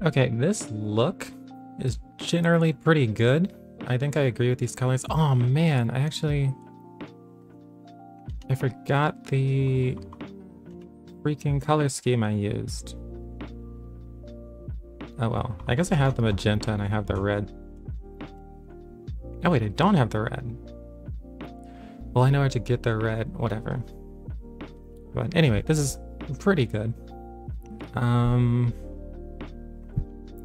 Okay, this look is generally pretty good. I think I agree with these colors. Oh man, I forgot the freaking color scheme I used. Oh well, I guess I have the magenta and I have the red. Oh wait, I don't have the red. Well, I know where to get the red, whatever. But anyway, this is pretty good.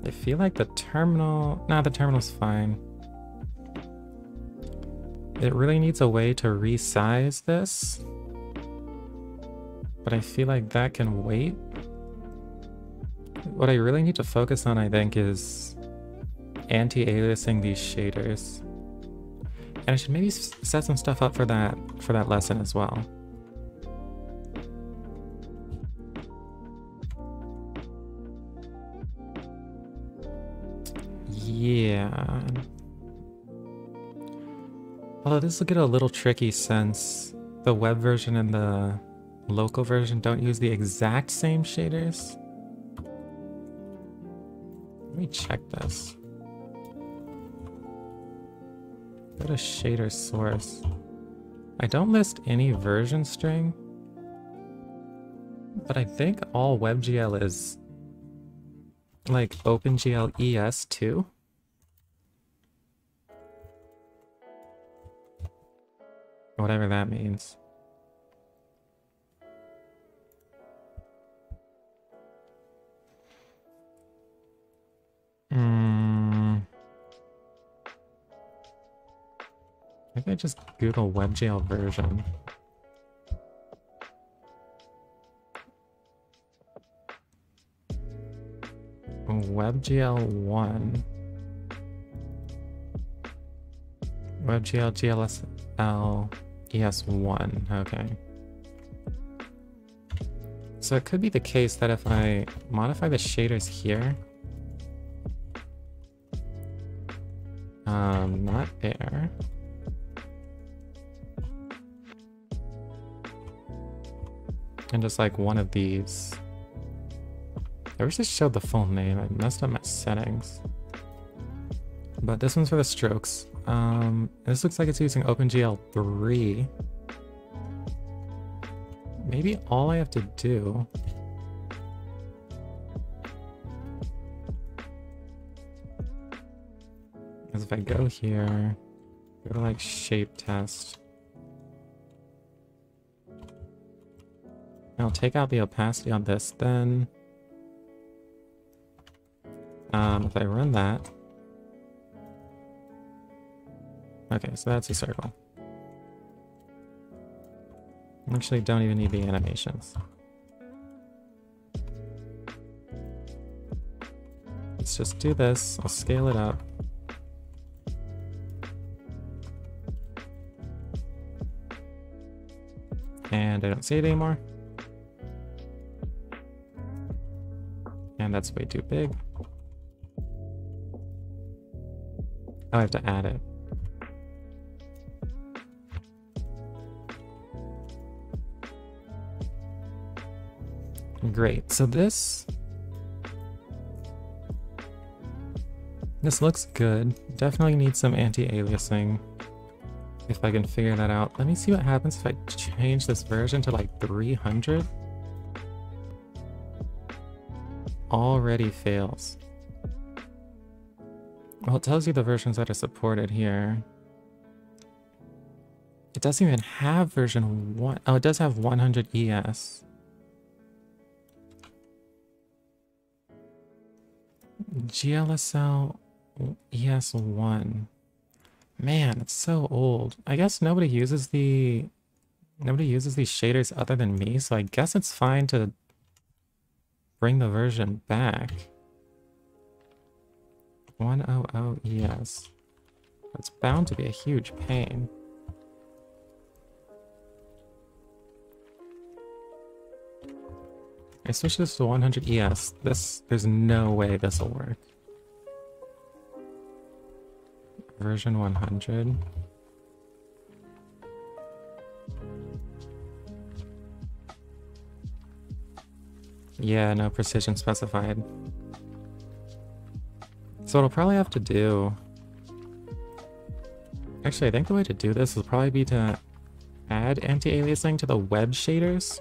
I feel like the terminal... Nah, the terminal's fine. It really needs a way to resize this. But I feel like that can wait. What I really need to focus on, I think, is anti-aliasing these shaders. And I should maybe set some stuff up for that lesson as well. Yeah. Although this will get a little tricky since the web version and the local version don't use the exact same shaders. Let me check this. Go to shader source. I don't list any version string, but I think all WebGL is like OpenGL ES2. Whatever that means. Maybe I just Google WebGL version. WebGL 1. WebGL GLSL ES1. Okay. So it could be the case that if I modify the shaders here, not there. And just like one of these. I wish this showed the full name. I messed up my settings. But this one's for the strokes. This looks like it's using OpenGL 3. Maybe all I have to do is if I go here, go to like shape test. I'll take out the opacity on this then. If I run that. Okay, so that's a circle. Actually, don't even need the animations. Let's just do this. I'll scale it up. And I don't see it anymore. And that's way too big. Oh, I have to add it. Great, so this looks good. Definitely needs some anti-aliasing if I can figure that out. Let me see what happens if I change this version to like 300. Already fails. Well, it tells you the versions that are supported here. It doesn't even have version 1. Oh, it does have 100 ES. GLSL ES1. Man, it's so old. I guess nobody uses these shaders other than me, so I guess it's fine to bring the version back. 100 ES. That's bound to be a huge pain. I switch this to 100 ES. There's no way this will work. Version 100. Yeah, no precision specified. So what I'll probably have to do... Actually, I think the way to do this will probably be to add anti-aliasing to the web shaders.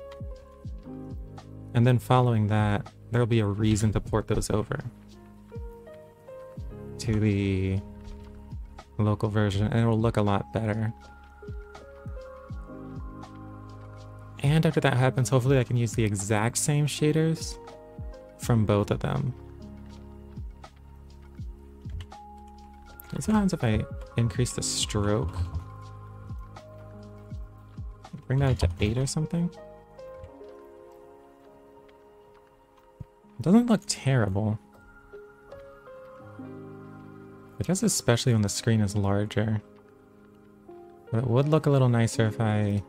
And then following that, there'll be a reason to port those over to the local version, and it'll look a lot better. And after that happens, hopefully I can use the exact same shaders from both of them. What happens if I increase the stroke? Bring that up to 8 or something? It doesn't look terrible. I guess especially when the screen is larger. But it would look a little nicer if I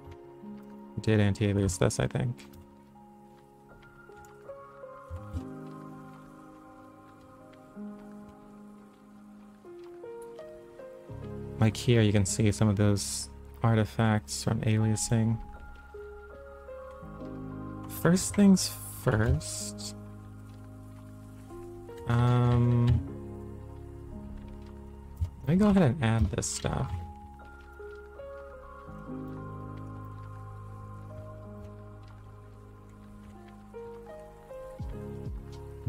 did anti-alias this, I think. Like here, you can see some of those artifacts from aliasing. First things first. Let me go ahead and add this stuff.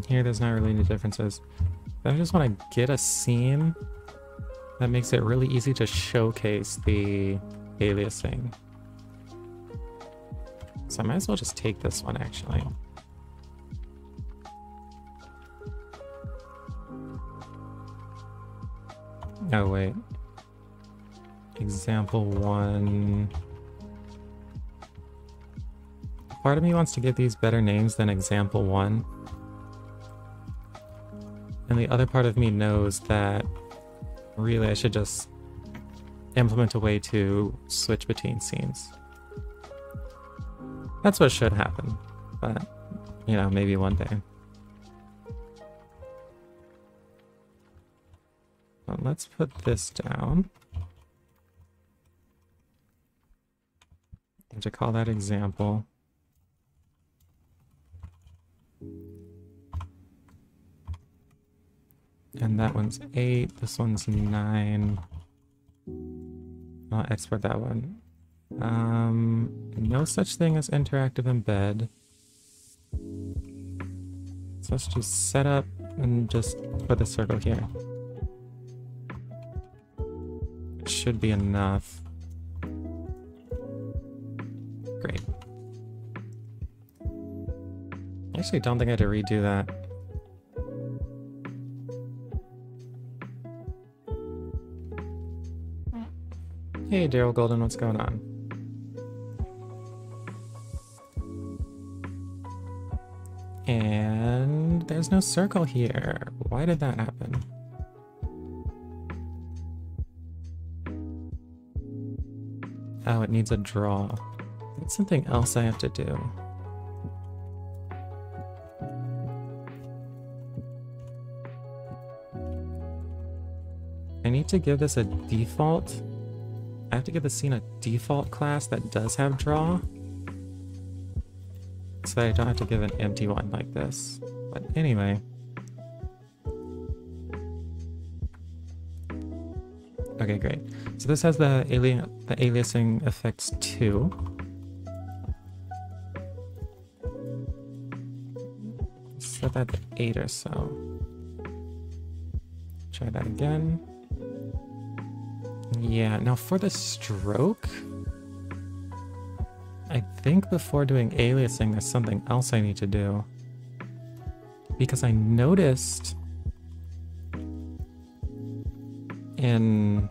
Here, there's not really any differences. But I just want to get a scene that makes it really easy to showcase the aliasing. So I might as well just take this one, actually. Oh, wait. Example 1. Part of me wants to give these better names than example 1. And the other part of me knows that really I should just implement a way to switch between scenes. That's what should happen. But, you know, maybe one day. Well, let's put this down. And to call that example. And that one's 8, this one's 9. I'll export that one. No such thing as interactive embed. So let's just set up and just put the circle here. It should be enough. Great. I actually don't think I had to redo that. Hey Daryl Golden, what's going on? And there's no circle here. Why did that happen? Oh, it needs a draw. That's something else I have to do. I need to give this a default. I have to give the scene a default class that does have draw. So that I don't have to give an empty one like this. But anyway. Okay, great. So this has the aliasing effects too. Set that to 8 or so. Try that again. Yeah, now for the stroke, I think before doing aliasing, there's something else I need to do. Because I noticed in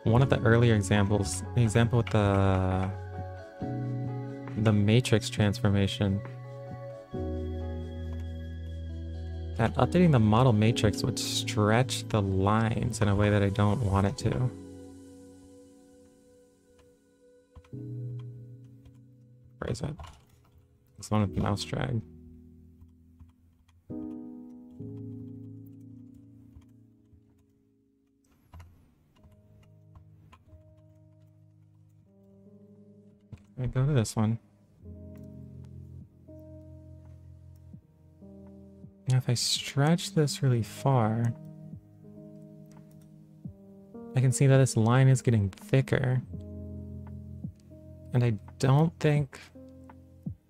one of the earlier examples, the example with the matrix transformation, that updating the model matrix would stretch the lines in a way that I don't want it to. Where is it? It's one with the mouse drag. I go to this one. if I stretch this really far, I can see that this line is getting thicker. And I don't think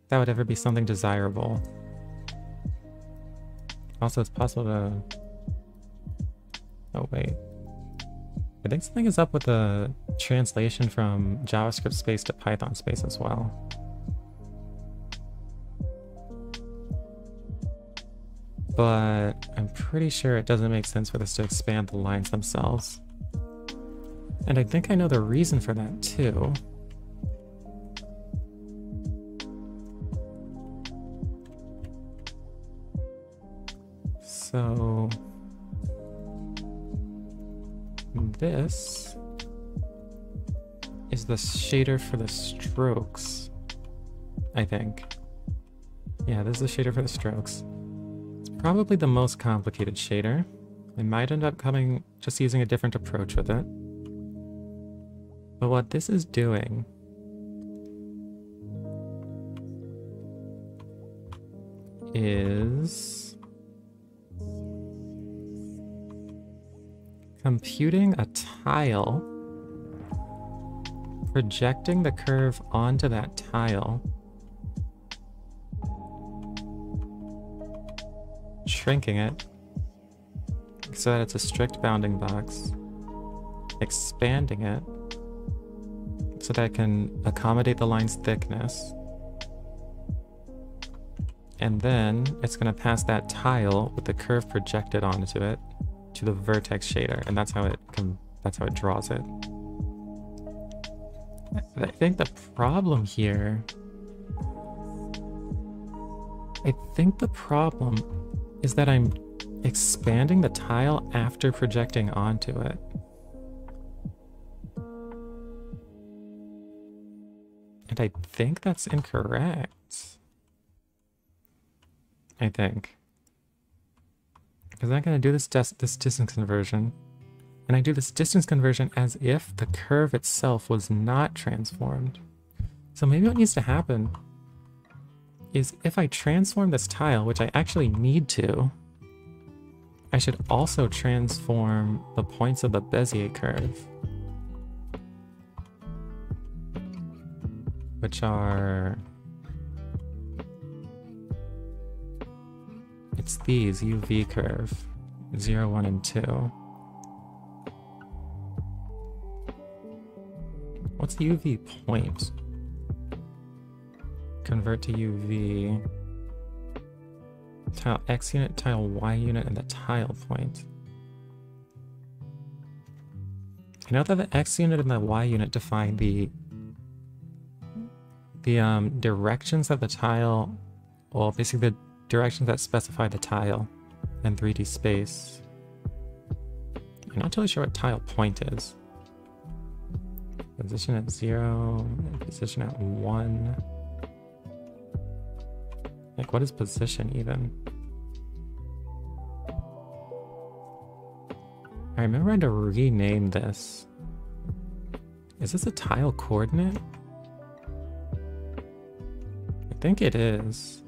that would ever be something desirable. Also, it's possible to... Oh, wait. I think something is up with the translation from JavaScript space to Python space as well. But I'm pretty sure it doesn't make sense for this to expand the lines themselves. And I think I know the reason for that too. So this is the shader for the strokes, I think. Yeah, this is the shader for the strokes. It's probably the most complicated shader. I might end up just using a different approach with it. But what this is doing is computing a tile, projecting the curve onto that tile, shrinking it so that it's a strict bounding box, expanding it so that it can accommodate the line's thickness, and then it's going to pass that tile with the curve projected onto it to the vertex shader, and that's how it draws it. I think the problem here, is that I'm expanding the tile after projecting onto it. And I think that's incorrect. I think. Because I'm going to do this distance conversion. And I do this distance conversion as if the curve itself was not transformed. So maybe what needs to happen is if I transform this tile, which I actually need to, I should also transform the points of the Bezier curve, which are... It's these, UV curve, 0, 1, and 2. What's the UV point? Convert to UV. Tile X unit, tile Y unit, and the tile point. I know that the X unit and the Y unit define the directions of the tile, well, basically the directions that specify the tile in 3D space. I'm not totally sure what tile point is. Position at 0, position at 1. Like, what is position even? I remember I had to rename this. Is this a tile coordinate? I think it is.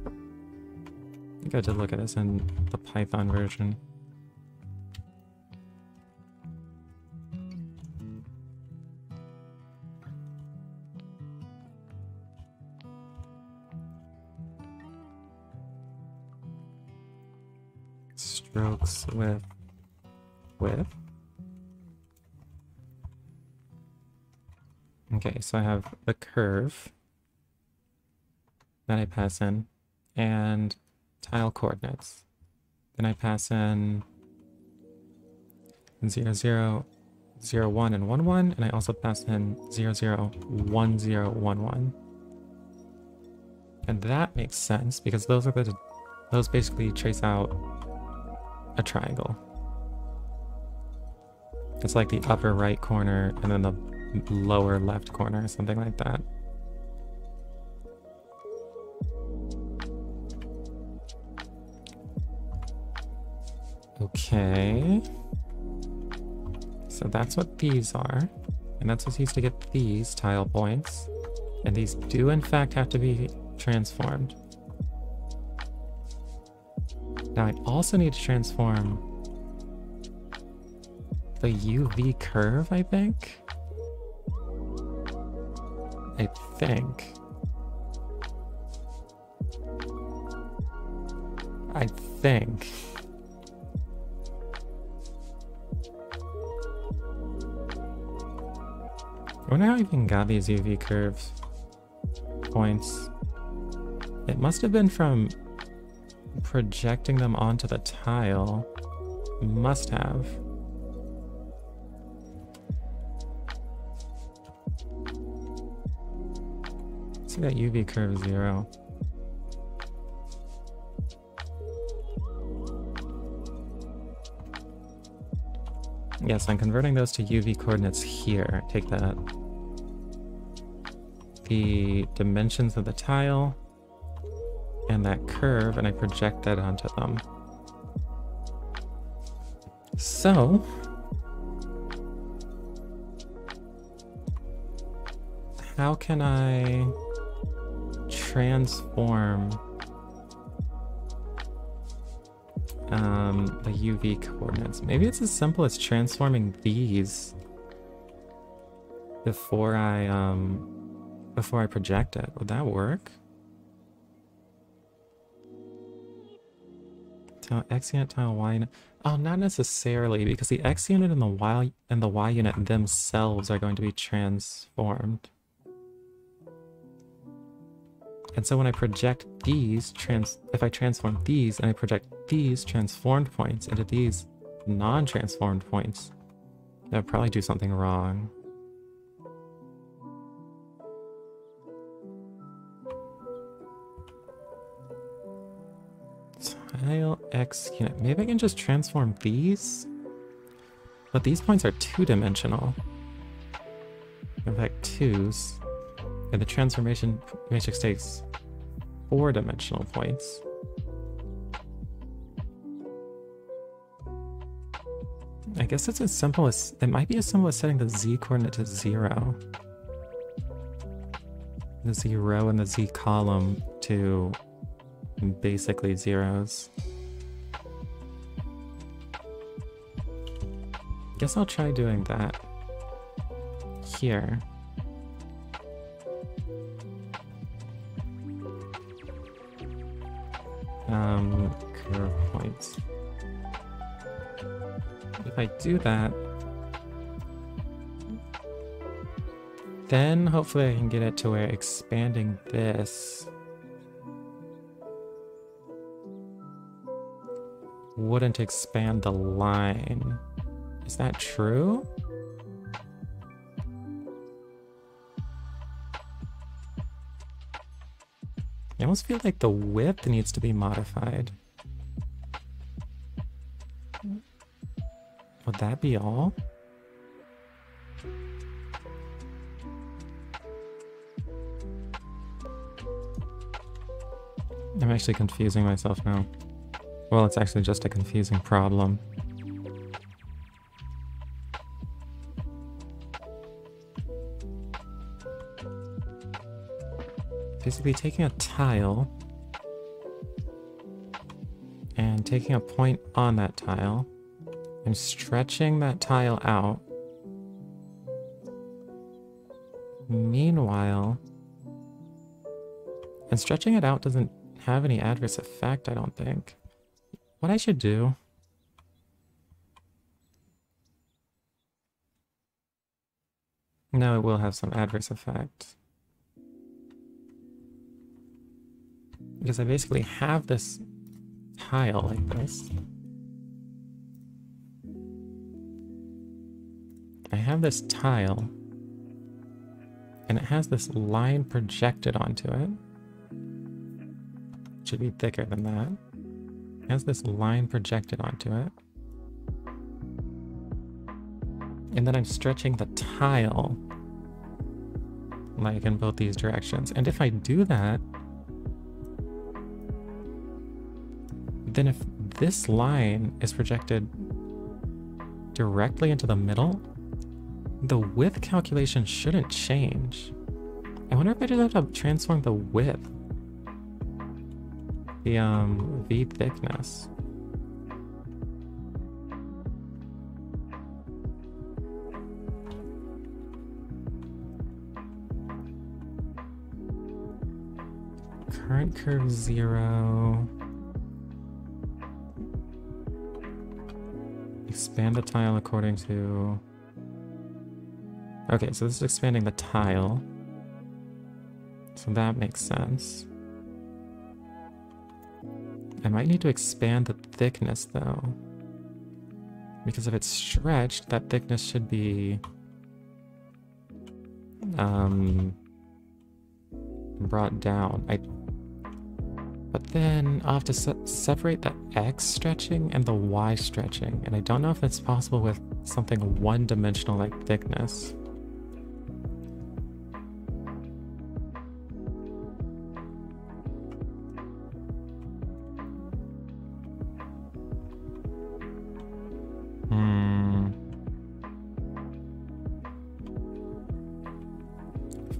I think I did look at this in the Python version. Strokes with width. Okay, so I have the curve that I pass in and tile coordinates. Then I pass in 0, 0, 0, 1, and 1, 1, and I also pass in 0, 0, 1, 0, 1, 1. And that makes sense because those basically trace out a triangle. It's like the upper right corner and then the lower left corner, something like that. Okay. So that's what these are. And that's what's used to get these tile points. And these do in fact have to be transformed. Now I also need to transform the UV curve, I think. I think. I wonder how I even got these UV curves points. It must have been from projecting them onto the tile. Must have. Let's see that UV curve 0. Yes, I'm converting those to UV coordinates here. Take that. The dimensions of the tile and that curve, and I project that onto them. So, how can I transform the UV coordinates? Maybe it's as simple as transforming these before I project it. Would that work? Tile X unit, tile Y unit. Oh, not necessarily, because the X unit and the Y unit themselves are going to be transformed. And so when I project these, if I transform these and I project these transformed points into these non-transformed points, that would probably do something wrong. Tile X unit. Maybe I can just transform these? But these points are two-dimensional. In fact, 2s. And the transformation matrix takes 4-dimensional points. I guess it's as simple as, it might be as simple as setting the Z coordinate to 0. The Z row and the Z column to basically zeros. Guess I'll try doing that here. Curve points. If I do that, then hopefully I can get it to where expanding this wouldn't expand the line. Is that true? I almost feel like the width needs to be modified. Would that be all? I'm actually confusing myself now. Well, it's actually just a confusing problem. Basically taking a tile and taking a point on that tile and stretching that tile out. Meanwhile, and stretching it out doesn't have any adverse effect, I don't think. What I should do no, it will have some adverse effect. Because I basically have this tile like this. I have this tile, and it has this line projected onto it. It should be thicker than that. It has this line projected onto it. And then I'm stretching the tile like in both these directions. And if I do that, then if this line is projected directly into the middle, the width calculation shouldn't change. I wonder if I just have to transform the width, the V thickness. current curve 0. Expand the tile according to... Okay, so this is expanding the tile. So that makes sense. I might need to expand the thickness though. Because if it's stretched, that thickness should be brought down. But then I'll have to separate the X stretching and the Y stretching, and I don't know if that's possible with something one-dimensional like thickness.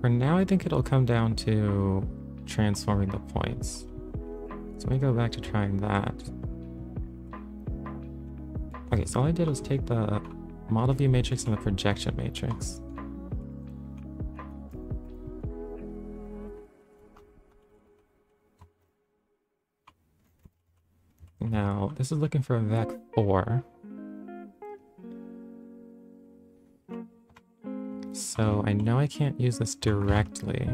For now, I think it'll come down to transforming the points. So let me go back to trying that. Okay, so all I did was take the model view matrix and the projection matrix. Now, this is looking for a vec 4. So I know I can't use this directly.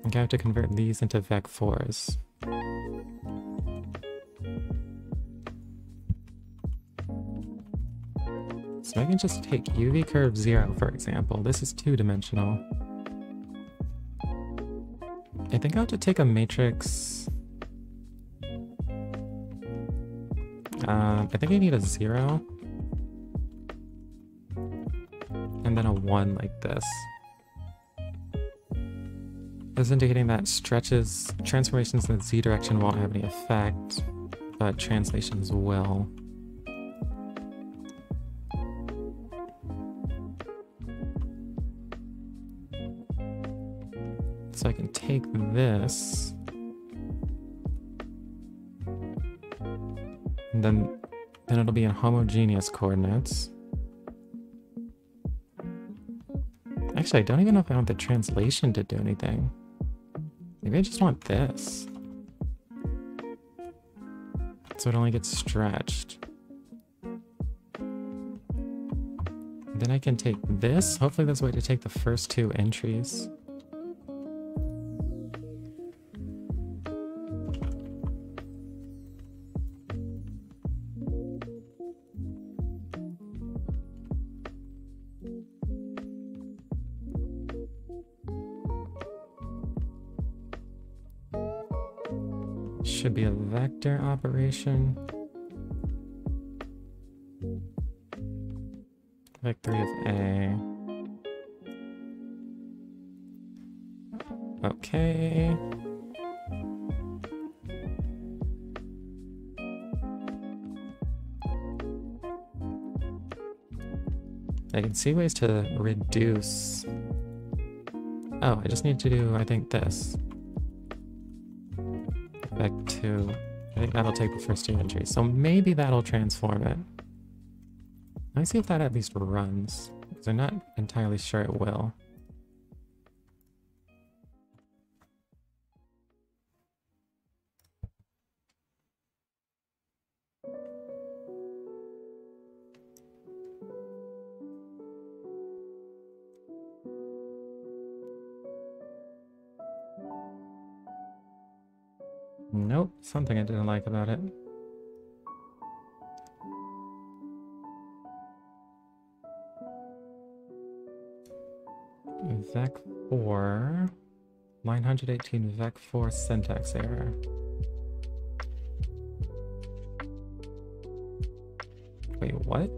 I'm gonna have to convert these into vec 4s. So I can just take UV curve 0, for example. This is 2-dimensional. I think I'll have to take a matrix. I think I need a 0. And then a 1 like this. This is indicating that transformations in the Z direction won't have any effect, but translations will. So I can take this, and then it'll be in homogeneous coordinates. Actually, I don't even know if I want the translation to do anything. Maybe I just want this. So it only gets stretched. Then I can take this. Hopefully there's a way to take the first 2 entries. Should be a vector operation. Vec 3 of A. Okay. I can see ways to reduce. Oh, I just need to do, I think, this. Vec 2. I think that'll take the first 2 entries. So maybe that'll transform it. Let me see if that at least runs, because I'm not entirely sure it will. Nope, something I didn't like about it. Vec 4, line 118, Vec 4 syntax error. Wait, what?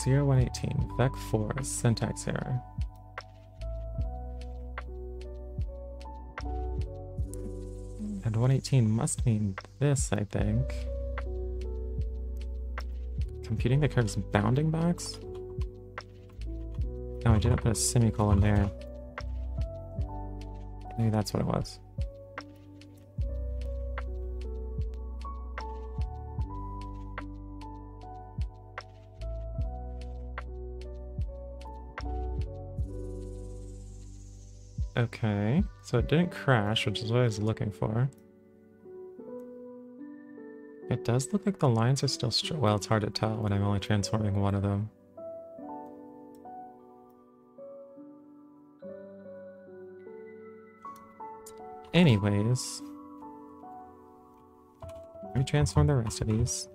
Zero 118, Vec 4, syntax error. And 118 must mean this, I think. Computing the curve's bounding box? Oh, I didn't put a semicolon there. Maybe that's what it was. Okay, so it didn't crash, which is what I was looking for. It does look like the lines are still straight. Well, it's hard to tell when I'm only transforming one of them. Anyways, let me transform the rest of these.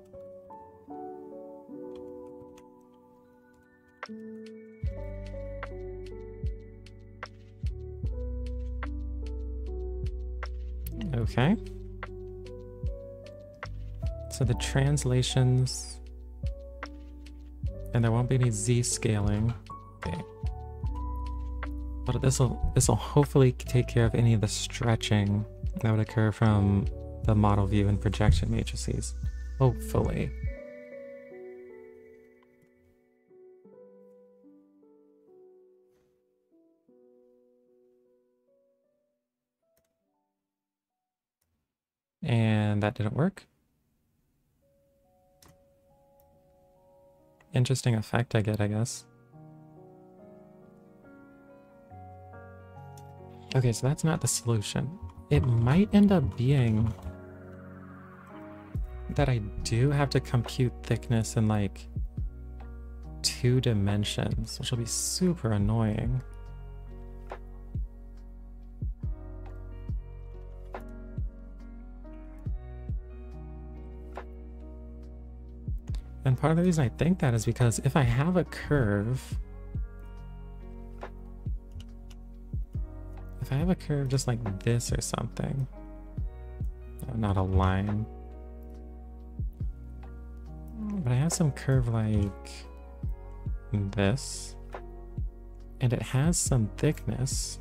Okay. So the translations, and there won't be any Z scaling. Okay. But this will hopefully take care of any of the stretching that would occur from the model view and projection matrices. Hopefully. And that didn't work. Interesting effect I get, I guess. Okay, so that's not the solution. It might end up being that I do have to compute thickness in like 2 dimensions, which will be super annoying. And part of the reason I think that is because if I have a curve, if I have a curve just like this or something, no, not a line, but I have some curve like this, and it has some thickness,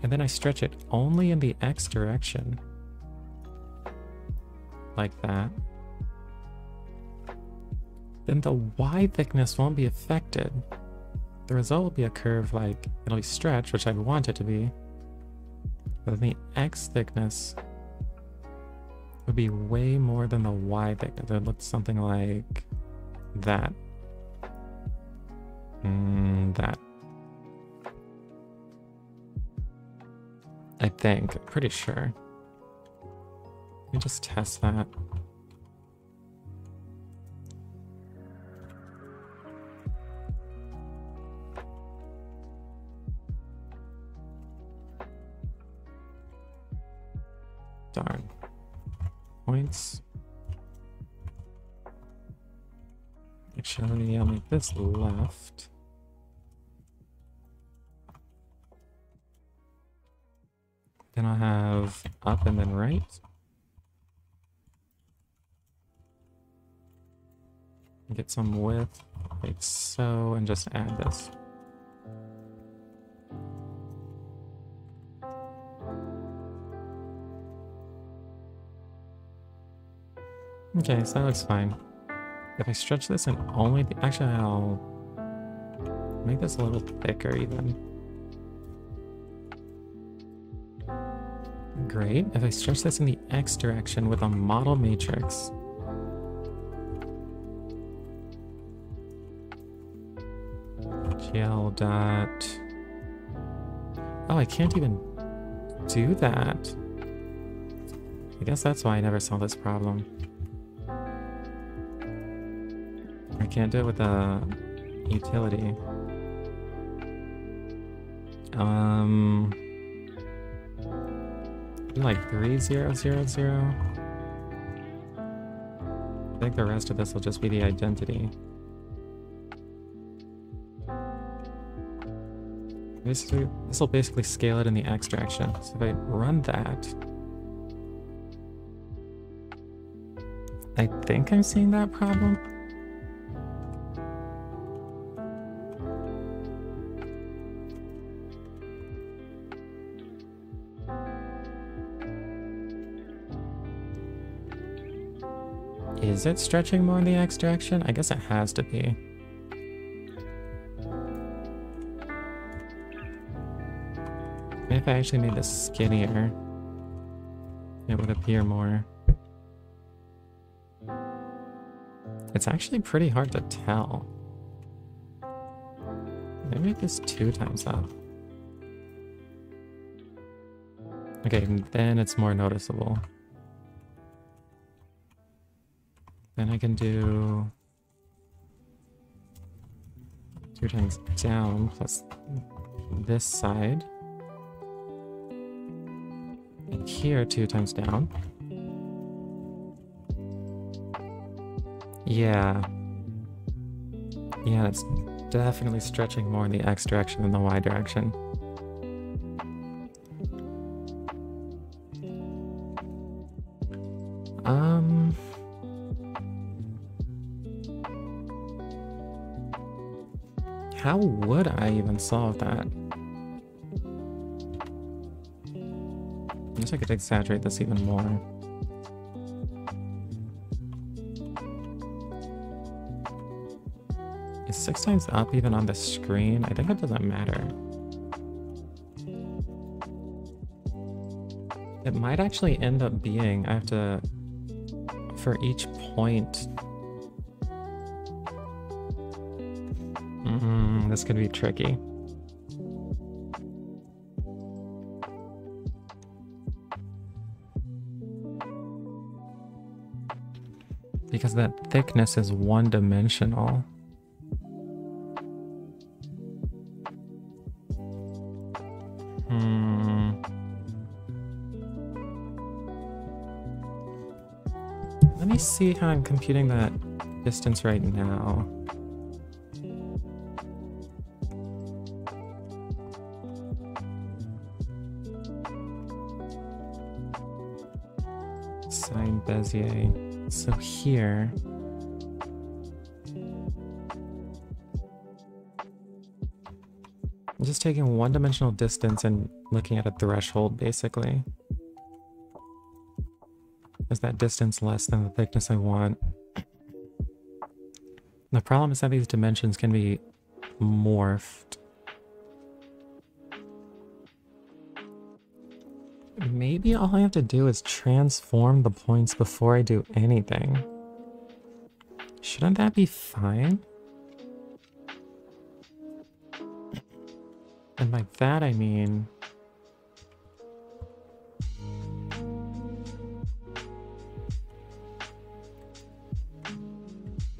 and then I stretch it only in the X direction, like that, then the Y thickness won't be affected. The result will be a curve like, it'll be stretched, which I want it to be, but then the X thickness would be way more than the Y thickness. It would look something like that. That. I think, I'm pretty sure. Let me just test that. Darn. Points. Actually, I'll make this left. Then I'll have up and then right. Get some width, like so, and just add this. Okay, so that looks fine. If I stretch this and only the, actually I'll make this a little thicker even. Great. If I stretch this in the X direction with a model matrix, GL dot, oh, I can't even do that. I guess that's why I never saw this problem. I can't do it with a utility. Like 3000. I think the rest of this will just be the identity. Basically, this will basically scale it in the X direction. So if I run that, I think I'm seeing that problem. Is it stretching more in the X direction? I guess it has to be. Maybe if I actually made this skinnier, it would appear more. It's actually pretty hard to tell. Let me make this 2 times up. Okay, and then it's more noticeable. Then I can do 2 times down plus this side. And here 2 times down. Yeah. Yeah, it's definitely stretching more in the X direction than the Y direction. How would I even solve that? I guess I could exaggerate this even more. Is 6 times up even on the screen? I think it doesn't matter. It might actually end up being, I have to, for each point. This could be tricky. Because that thickness is one-dimensional. Let me see how I'm computing that distance right now. Sine Bezier. So here, I'm just taking one-dimensional distance and looking at a threshold, basically. Is that distance less than the thickness I want? The problem is that these dimensions can be morphed. Maybe all I have to do is transform the points before I do anything. Shouldn't that be fine? And by that I mean...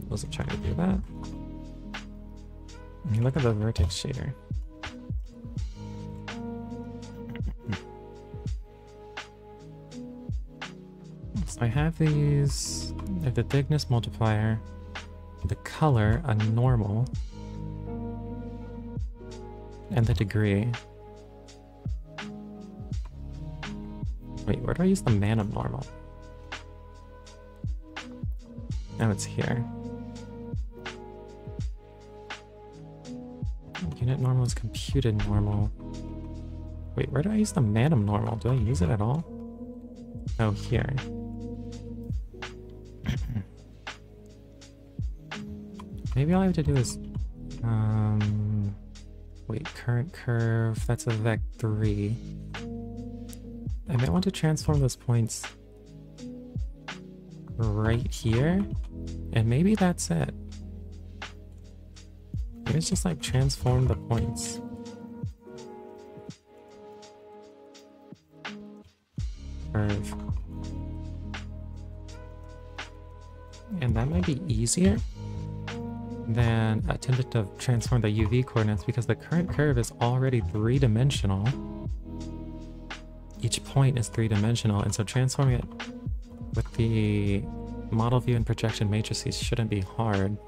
wasn't trying to do that. I mean, look at the vertex shader. So I have these, I have the thickness multiplier, the color, a normal, and the degree. Wait, where do I use the Manim normal? Oh, it's here. Unit normal is computed normal. Wait, where do I use the Manim normal? Do I use it at all? Oh, here. Maybe all I have to do is... wait, current curve, that's a vec3. I might want to transform those points right here, and maybe that's it. Maybe it's just like transform the points. Curve. And that might be easier than attempting to transform the UV coordinates because the current curve is already 3-dimensional. Each point is 3-dimensional, and so transforming it with the model view and projection matrices shouldn't be hard.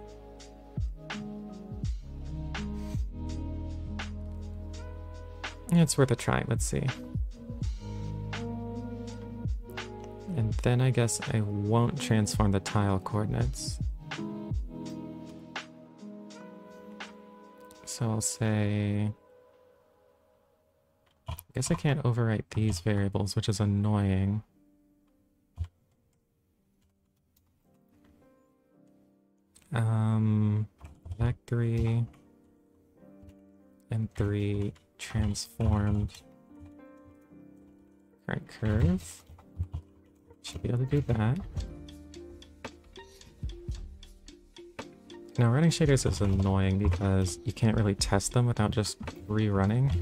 It's worth a try, let's see. And then I guess I won't transform the tile coordinates. So I'll say... I guess I can't overwrite these variables, which is annoying. Vec3 and 3 transformed current curve. Should be able to do that. Now, running shaders is annoying because you can't really test them without just rerunning.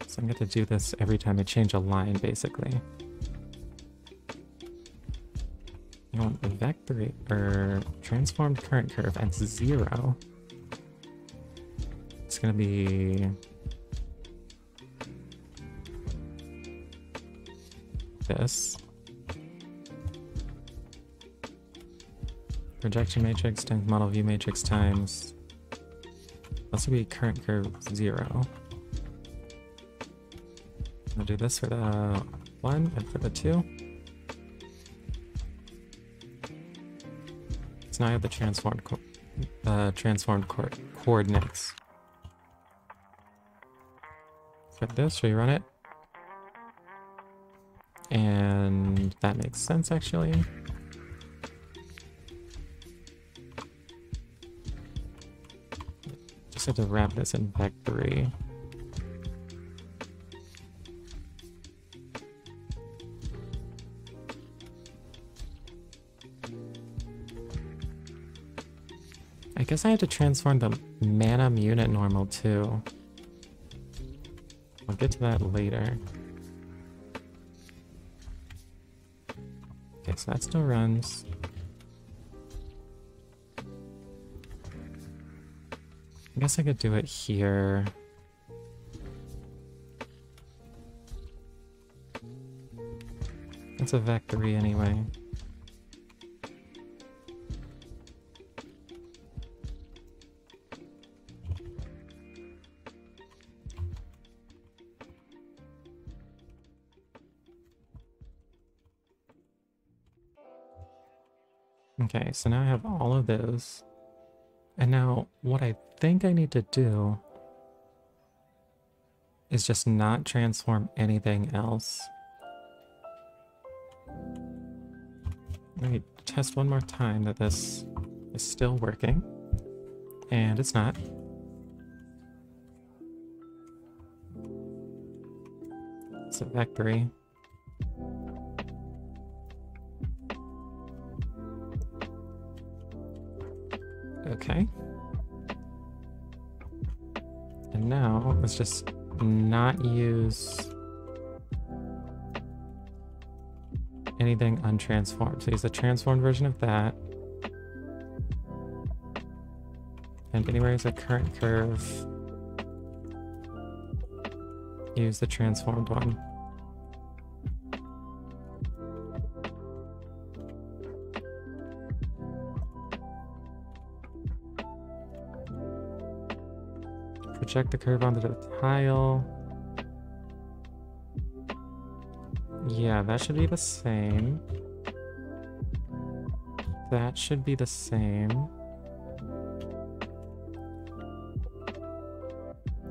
So I'm going to do this every time I change a line, basically. You want the vector or transformed current curve at 0. It's going to be this. Projection matrix times model view matrix times. This will be current curve 0. I'll do this for the 1 and for the 2. So now I have the transformed coordinates. For this, should we run it? And that makes sense, actually. Just have to wrap this in vec3. I guess I have to transform the Manim unit normal too. I'll get to that later. Okay, so that still runs. I guess I could do it here. That's a vec3 anyway. Okay, so now I have all of those. And now what I think I need to do is just not transform anything else. Let me test one more time that this is still working. And it's not. It's a vec3. Okay. And now let's just not use anything untransformed. So use the transformed version of that. And anywhere is a current curve, use the transformed one. Project the curve onto the tile. Yeah, that should be the same. That should be the same.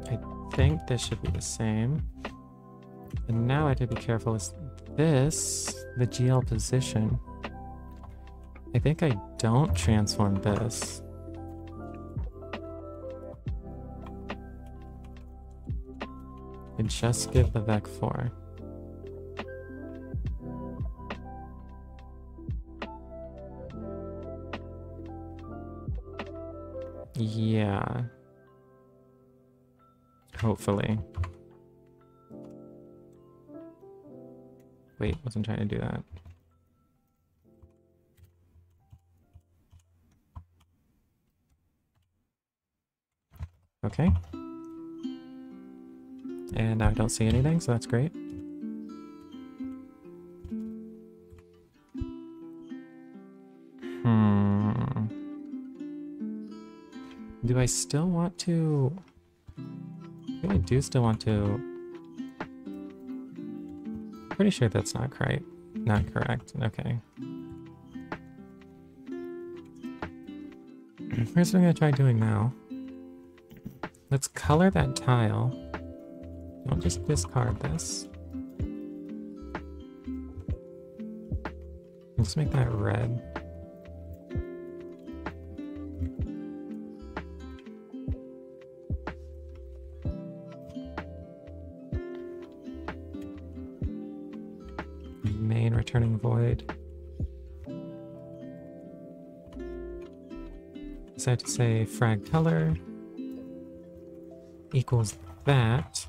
I think this should be the same. And now I have to be careful is this, the GL position. I think I don't transform this. And just give the vec4. Yeah. Hopefully. Wait, wasn't trying to do that. Okay. And now I don't see anything, so that's great. Do I still want to... I think I do still want to... Pretty sure that's not correct. Not correct. Okay. Here's what I'm going to try doing now. Let's color that tile. Don't just discard this. Let's make that red. Main returning void. So I have to say frag color equals that.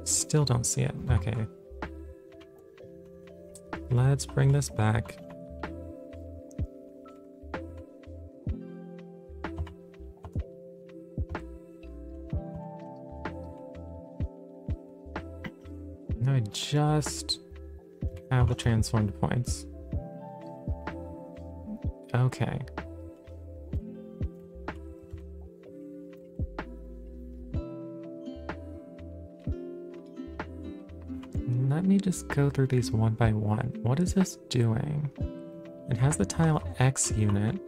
Still don't see it. Okay. Let's bring this back. Now I just have the transformed points. Okay. Let me just go through these one by one. What is this doing? It has the tile X unit.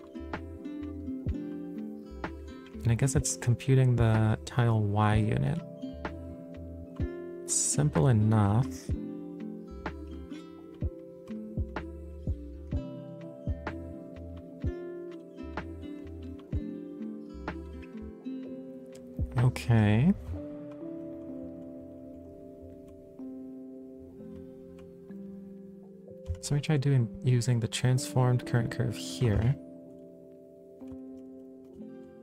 And I guess it's computing the tile Y unit. Simple enough. Okay. So we try using the transformed current curve here.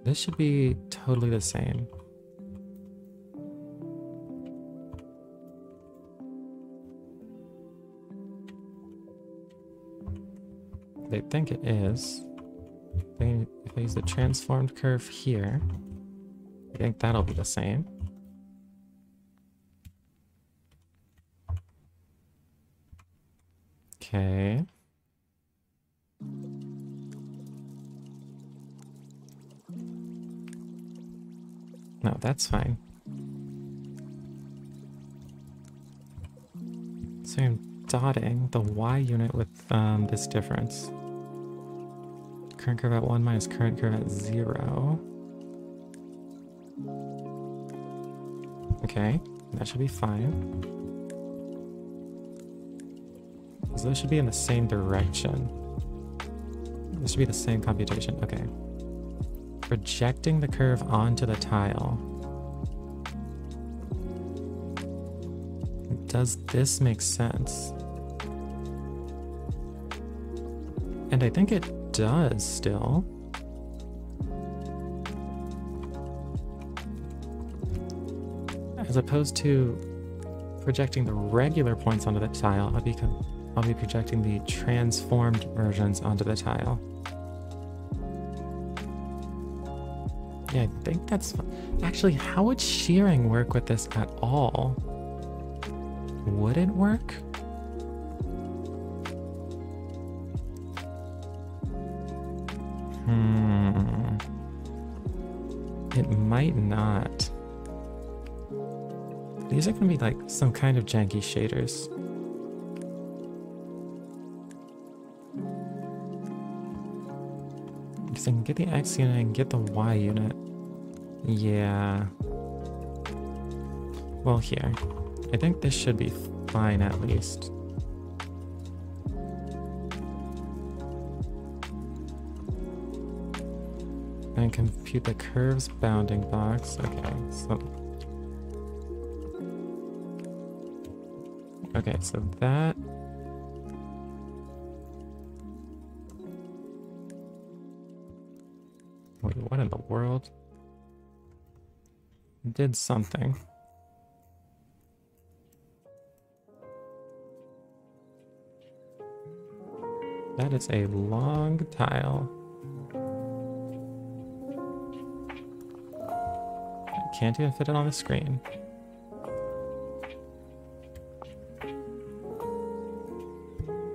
This should be totally the same. I think it is. If I use the transformed curve here, I think that'll be the same. Okay. No, that's fine. So I'm dotting the Y unit with this difference. Current curve at 1 minus current curve at 0. Okay, that should be fine. So those should be in the same direction. This should be the same computation. Okay. Projecting the curve onto the tile. Does this make sense? And I think it does still. As opposed to projecting the regular points onto the tile, I'll be projecting the transformed versions onto the tile. Yeah, I think that's fine. Actually, how would shearing work with this at all? Would it work? It might not. These are going to be like some kind of janky shaders. Because I can get the X unit and get the Y unit. Yeah. Well, here. I think this should be fine at least. And compute the curves bounding box. Okay, so... Okay, so that... Wait, what in the world? Did something. That is a long tile. I can't even fit it on the screen.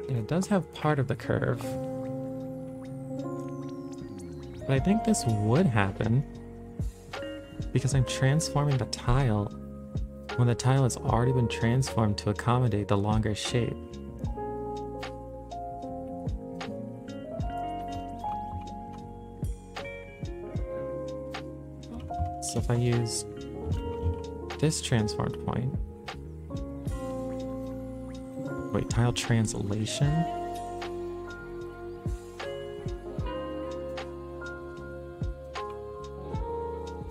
And it does have part of the curve. But I think this would happen because I'm transforming the tile when the tile has already been transformed to accommodate the longer shape. So if I use this transformed point, wait, tile translation?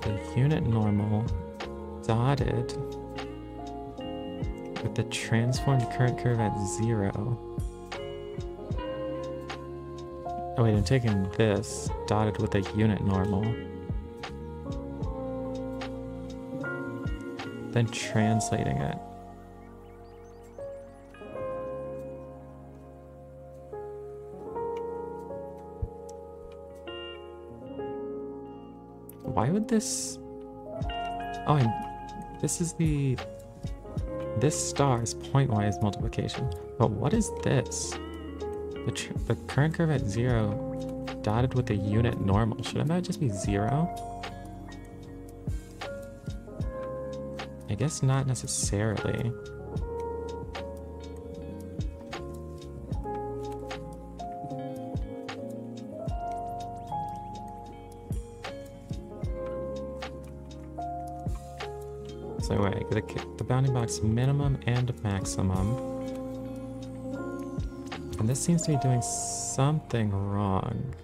The unit normal dotted with the transformed current curve at 0. Oh wait, I'm taking this dotted with a unit normal. Then translating it. Why would this... Oh, this is the... This star is pointwise multiplication. But what is this? The current curve at 0 dotted with a unit normal. Shouldn't that just be 0? I guess not necessarily. So wait, the bounding box minimum and maximum. And this seems to be doing something wrong.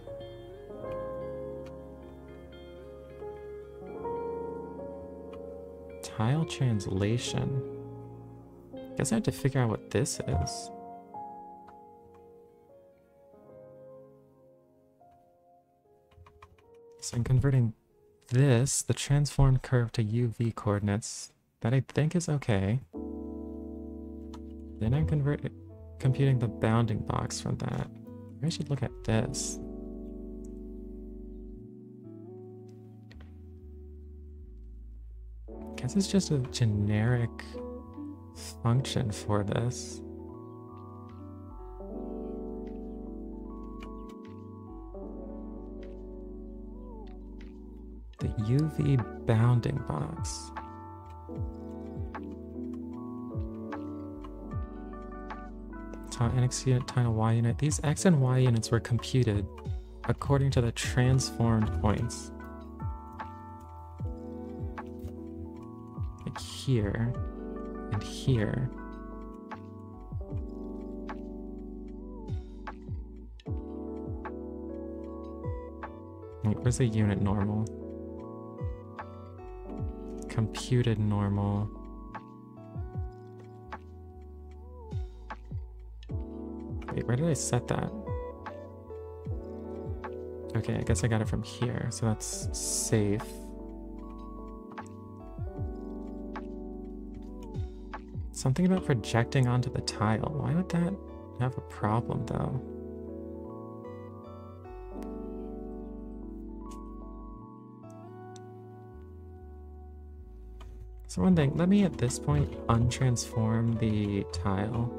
Tile translation. Guess I have to figure out what this is. So I'm converting this, the transformed curve, to UV coordinates. That I think is okay. Then I'm computing the bounding box from that. Maybe I should look at this. Guess it's just a generic function for this. The UV bounding box. X unit, tile Y unit. These X and Y units were computed according to the transformed points. Like here and here. Wait, where's the unit normal? Computed normal. Wait, where did I set that? Okay, I guess I got it from here, so that's safe. Something about projecting onto the tile. Why would that have a problem, though? So one thing, let me at this point untransform the tile,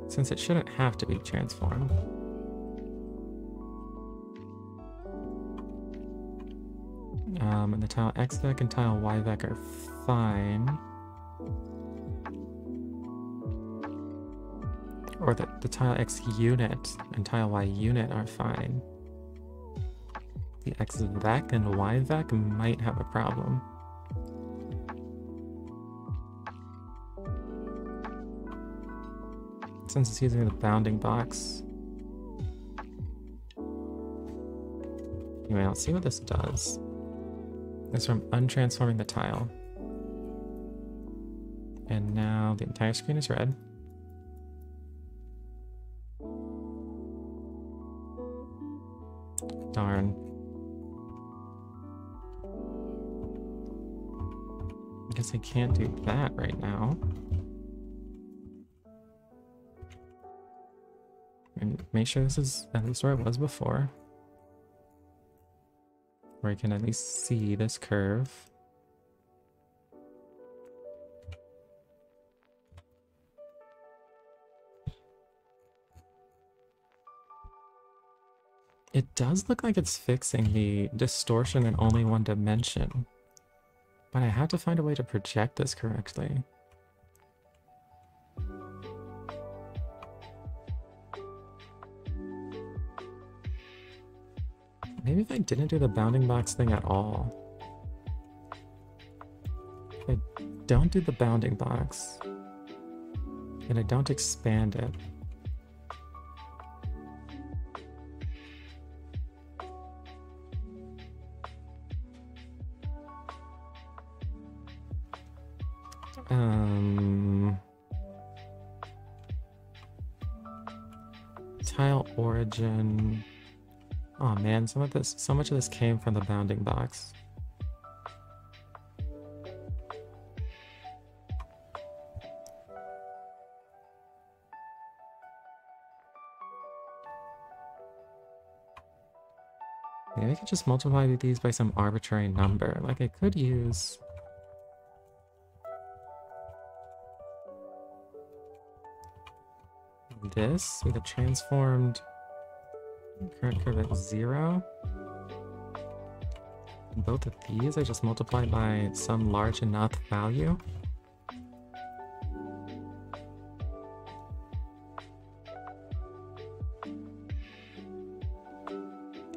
since it shouldn't have to be transformed. And the tile X vec and tile Y vec are fine. Or the tile X unit and tile Y unit are fine. The X vec and Y vec might have a problem. Since it's using the bounding box. Anyway, let's see what this does. This from untransforming the tile. And now the entire screen is red. Darn. I guess I can't do that right now. And make sure this is at least where it was before. Where I can at least see this curve. It does look like it's fixing the distortion in only one dimension. But I have to find a way to project this correctly. Maybe if I didn't do the bounding box thing at all. If I don't do the bounding box, and I don't expand it. Tile origin Oh man, so much of this came from the bounding box. Maybe I could just multiply these by some arbitrary number. Like I could use... this with a transformed current curve at 0. And both of these I just multiply by some large enough value.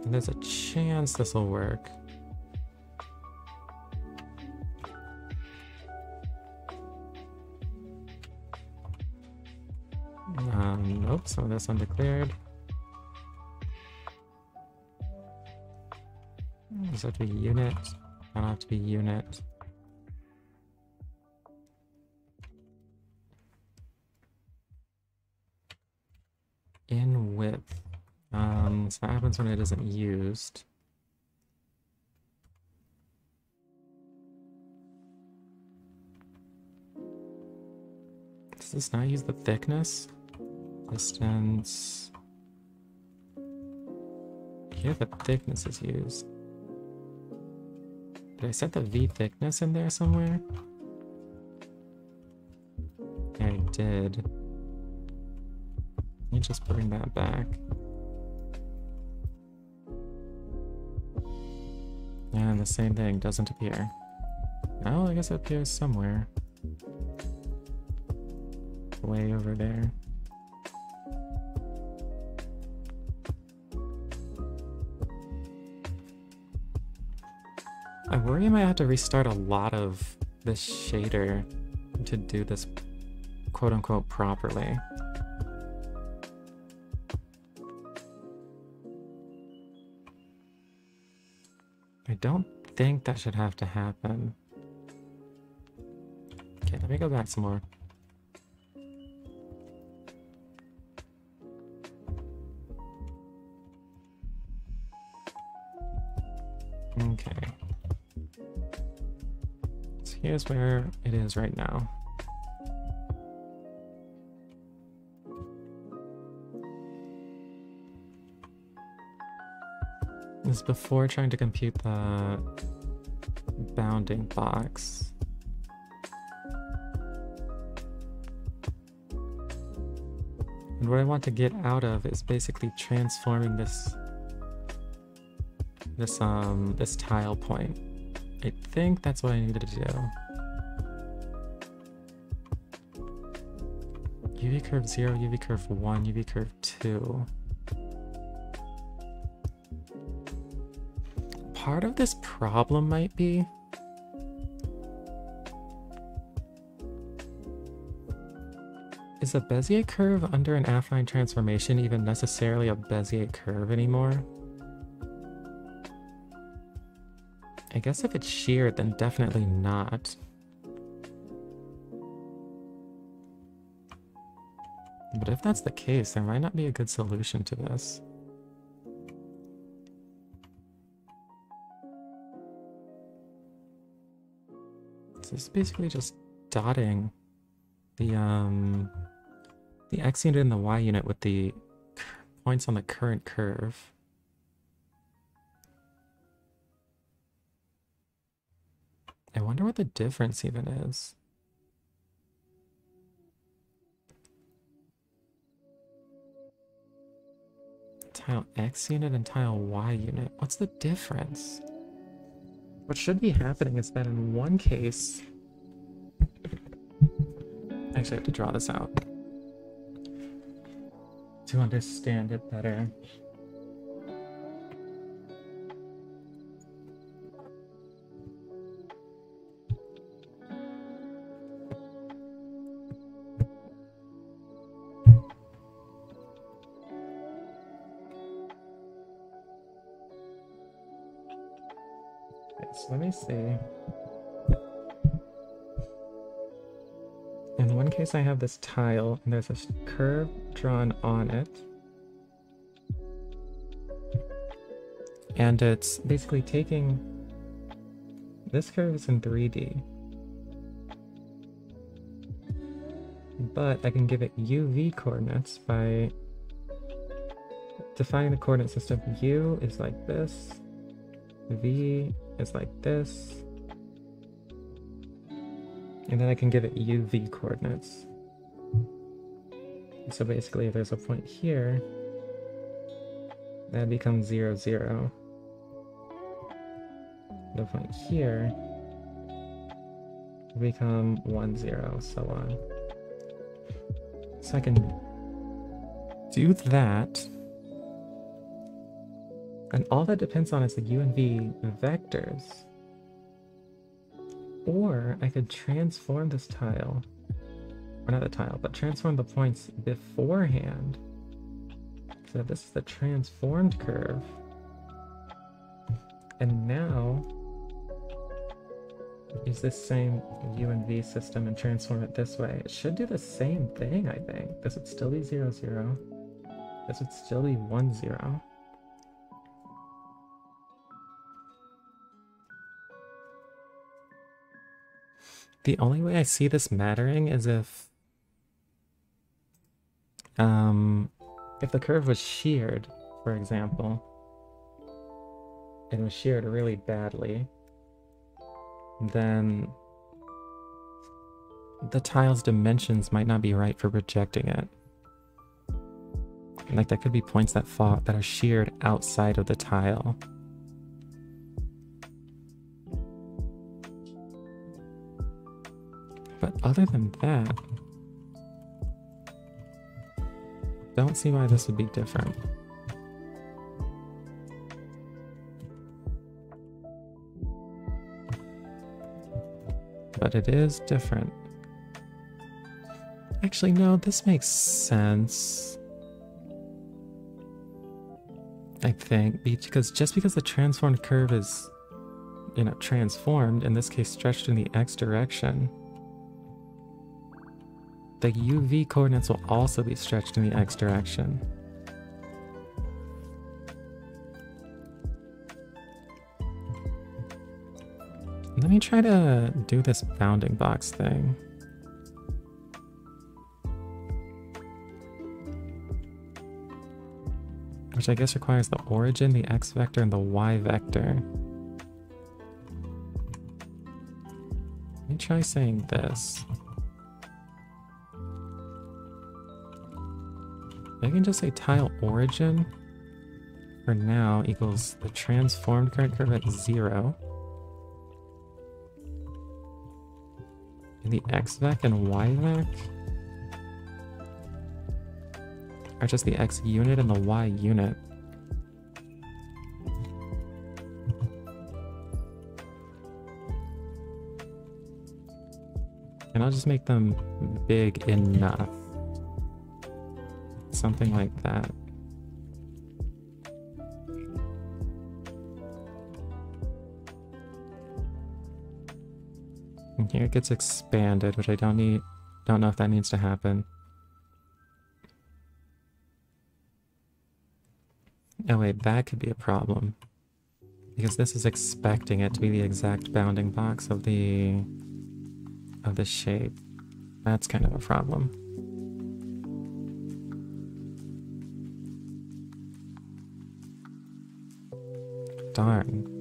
And there's a chance this will work. Nope, some of this undeclared. Does have to be unit? I don't have to be unit. In width. So that happens when it isn't used. Does this not use the thickness? Distance. Here the thickness is used. Did I set the V thickness in there somewhere? Yeah, I did. Let me just bring that back. And the same thing doesn't appear. Oh, I guess it appears somewhere. Way over there. I worry I might have to restart a lot of this shader to do this quote-unquote properly. I don't think that should have to happen. Okay, let me go back some more. Okay. So here's where it is right now. This is before trying to compute the bounding box. And what I want to get out of is basically transforming this tile point. I think that's what I needed to do. UV curve 0, UV curve 1, UV curve 2. Part of this problem might be is a Bezier curve under an affine transformation even necessarily a Bezier curve anymore? I guess if it's sheared, then definitely not. But if that's the case, there might not be a good solution to this. So this is basically just dotting the x unit and the y unit with the points on the current curve. I wonder what the difference even is. Tile X unit and tile Y unit. What's the difference? What should be happening is that in one case... Actually, I have to draw this out to understand it better. So let me see. In one case I have this tile and there's this curve drawn on it. And it's basically taking this curve is in 3D, but I can give it UV coordinates by defining the coordinate system. U is like this, V is like this, and then I can give it UV coordinates. So basically, if there's a point here, that becomes 0, 0. The point here will become 1, 0, so on. So I can do that. And all that depends on is the U and V vectors. Or I could transform this tile, or not the tile, but transform the points beforehand. So this is the transformed curve. And now use this same U and V system and transform it this way. It should do the same thing, I think. This would still be 0, 0. This would still be 1, 0. The only way I see this mattering is if the curve was sheared, for example, and was sheared really badly, then the tile's dimensions might not be right for projecting it. Like, that could be points that are sheared outside of the tile. But other than that, don't see why this would be different. But it is different. Actually, no, this makes sense. I think, because just because the transformed curve is, transformed, in this case stretched in the x direction, the UV coordinates will also be stretched in the x direction. Let me try to do this bounding box thing. Which I guess requires the origin, the x vector, and the y vector. Let me try saying this. I can just say tile origin for now equals the transformed current curve at 0. And the x vec and y vec are just the x unit and the y unit. And I'll just make them big enough. Something like that. And here it gets expanded, which I don't know if that needs to happen. Oh wait, that could be a problem. Because this is expecting it to be the exact bounding box of the shape. That's kind of a problem. Darn.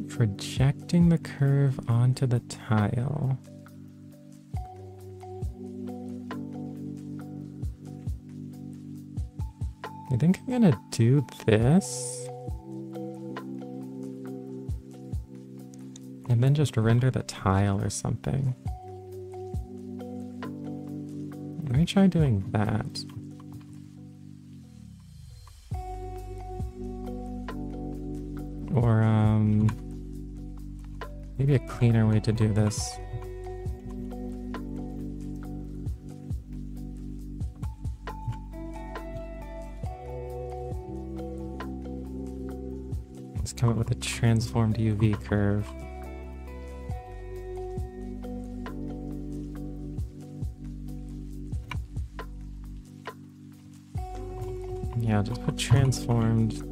Projecting the curve onto the tile. I think I'm gonna do this. And then just render the tile or something. Let me try doing that. Or, maybe a cleaner way to do this. Let's come up with a transformed UV curve. Yeah, I'll just put transformed.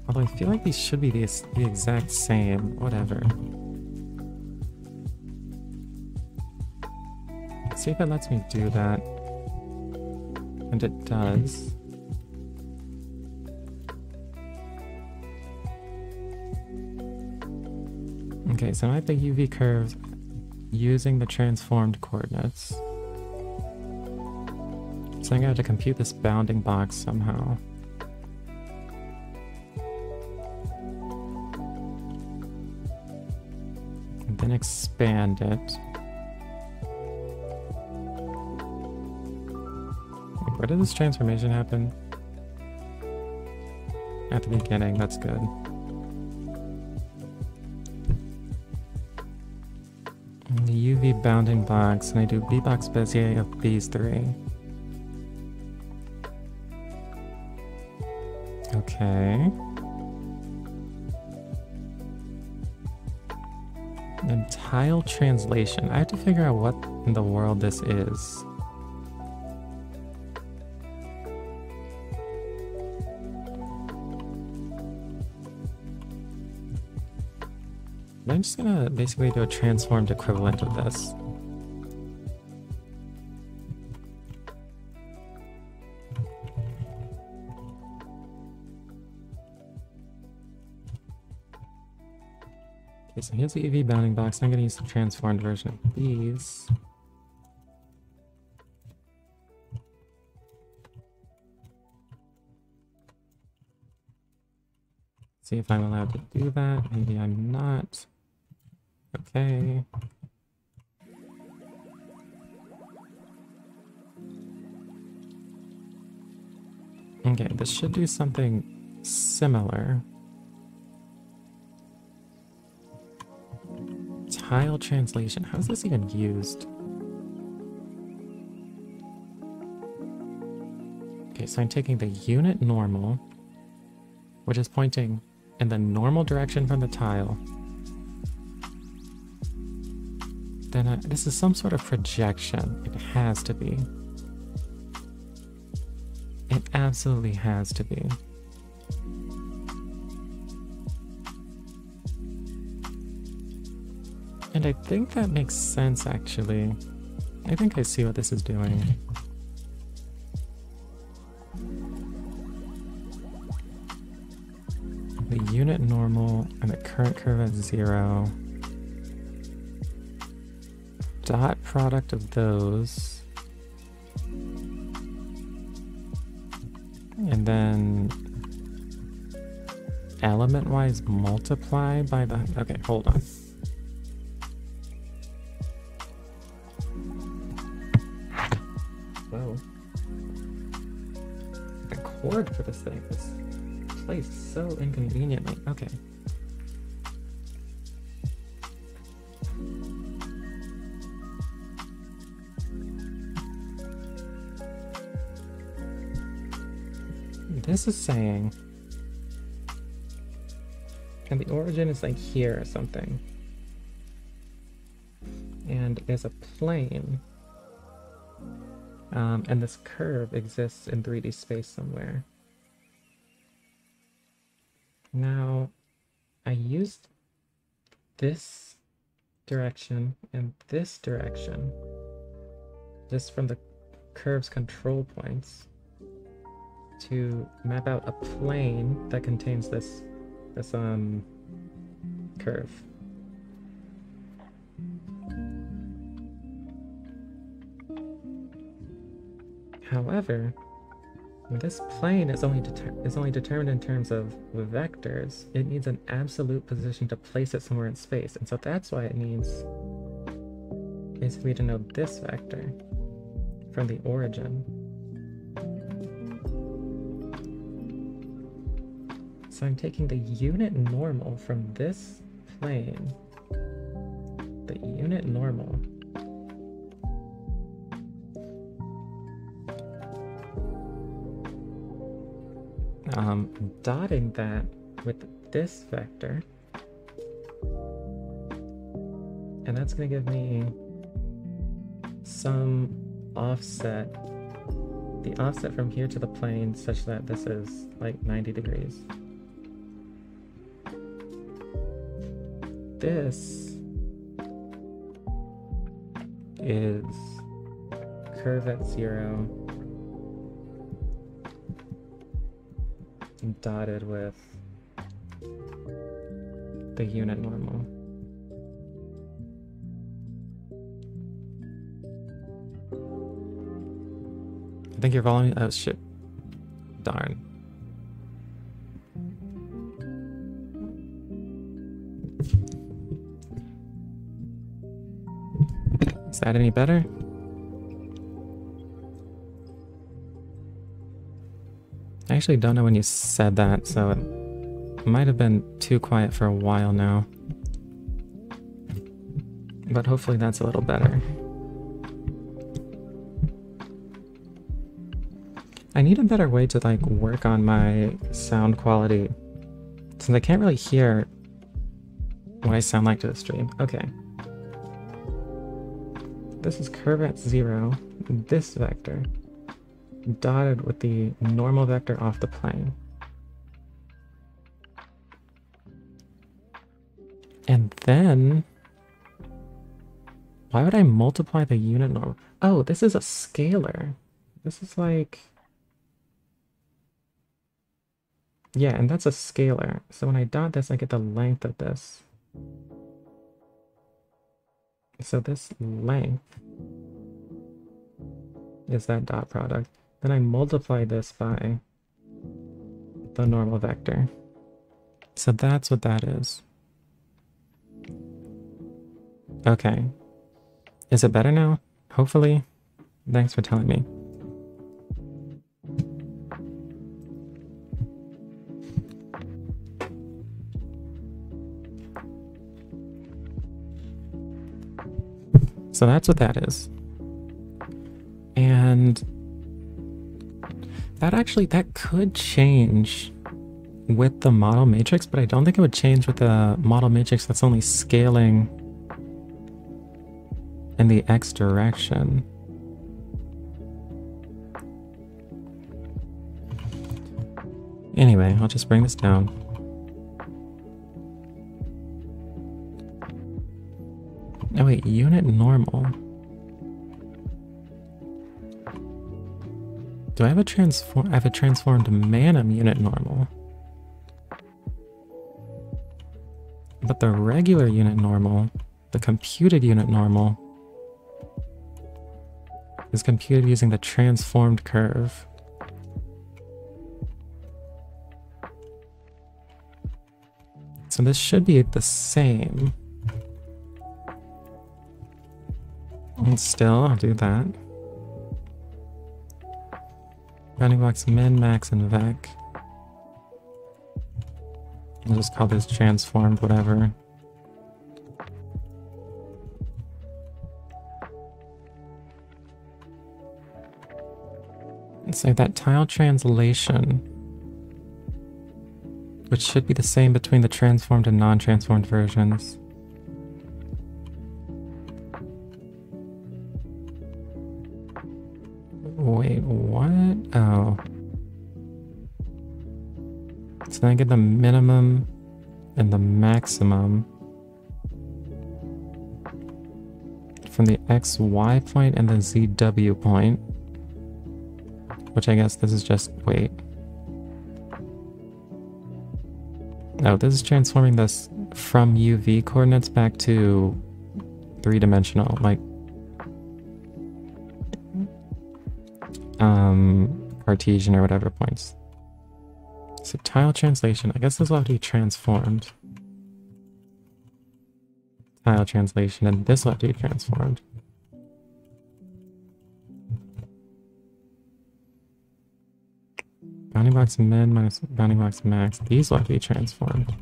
Although I feel like these should be the exact same. Whatever. Let's see if it lets me do that. And it does. Okay, so I have the UV curve using the transformed coordinates. So I'm gonna have to compute this bounding box somehow. And then expand it. Where did this transformation happen? At the beginning, that's good. And the UV bounding box, and I do B box Bezier of these three. Okay. And tile translation. I have to figure out what in the world this is. I'm just gonna basically do a transformed equivalent of this. Okay, so here's the UV bounding box. I'm gonna use the transformed version of these. See if I'm allowed to do that. Maybe I'm not. Okay. Okay, this should do something similar. Tile translation. How is this even used? Okay, so I'm taking the unit normal, which is pointing in the normal direction from the tile. Then this is some sort of projection. It has to be. It absolutely has to be. And I think that makes sense, actually. I think I see what this is doing. The unit normal and the current curve at 0. Dot product of those. And then element-wise multiply by the... Okay, hold on. Whoa. The cord for this thing is placed so inconveniently. Okay. This is saying, and the origin is like here or something, and there's a plane, and this curve exists in 3D space somewhere. Now, I used this direction and this direction, just from the curve's control points, to map out a plane that contains this curve. However, this plane is only determined in terms of vectors. It needs an absolute position to place it somewhere in space, and so that's why it needs basically to know this vector from the origin. So I'm taking the unit normal from this plane, the unit normal, dotting that with this vector. And that's going to give me some offset, the offset from here to the plane such that this is like 90 degrees. This is curve at 0 dotted with the unit normal. I think you're following me. Oh shit. Darn. Is that any better? I actually don't know when you said that, so it might have been too quiet for a while now. But hopefully that's a little better. I need a better way to like work on my sound quality since I can't really hear what I sound like to the stream. Okay. This is curve at 0, this vector, dotted with the normal vector off the plane. And then, why would I multiply the unit normal? Oh, this is a scalar. This is like, yeah, and that's a scalar. So when I dot this, I get the length of this. So this length is that dot product. Then I multiply this by the normal vector. So that's what that is. Okay. Is it better now? Hopefully. Thanks for telling me. So that's what that is. And that could change with the model matrix, but I don't think it would change with the model matrix that's only scaling in the x direction. Anyway, I'll just bring this down. Oh wait, unit normal. Do I have a transform? I have a transformed Manim unit normal. But the regular unit normal, the computed unit normal, is computed using the transformed curve. So this should be the same. And still, I'll do that. Bounding box min, max, and vec. I'll just call this transformed whatever. And so that tile translation, which should be the same between the transformed and non-transformed versions. Wait, what? Oh. So then I get the minimum and the maximum from the XY point and the ZW point. Which I guess this is just, wait. Oh, this is transforming this from UV coordinates back to three-dimensional, like Cartesian or whatever points. So tile translation, I guess this will have to be transformed. Tile translation, and this will have to be transformed. Bounding box min minus bounding box max, these will have to be transformed.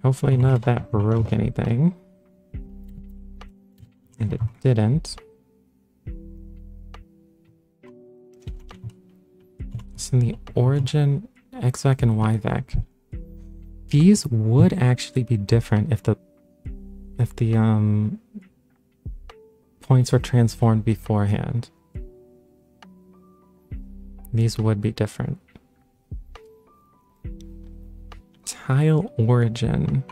Hopefully none of that broke anything. And it didn't. So in the origin, xvec and yvec, these would actually be different if the points were transformed beforehand. These would be different. Tile origin.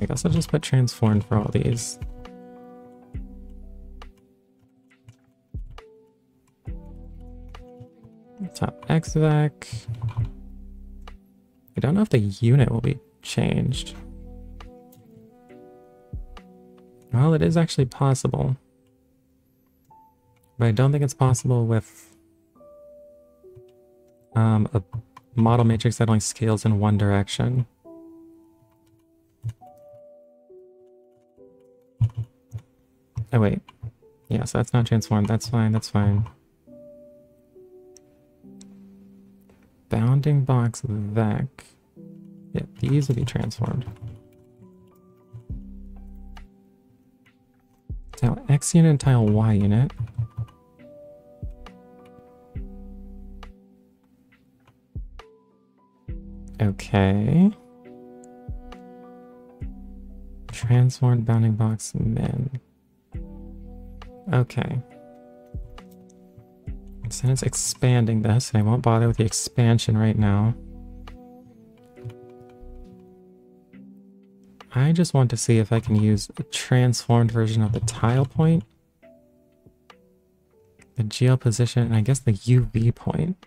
I guess I'll just put transformed for all these. Top xvec. I don't know if the unit will be changed. Well, it is actually possible. But I don't think it's possible with a model matrix that only scales in one direction. Oh wait. Yeah, so that's not transformed. That's fine, that's fine. Bounding box vec. Yeah, these will be transformed. Tile X unit and tile Y unit. Okay. Transformed bounding box min. Okay. So it's expanding this, and I won't bother with the expansion right now. I just want to see if I can use a transformed version of the tile point, the GL position, and I guess the UV point.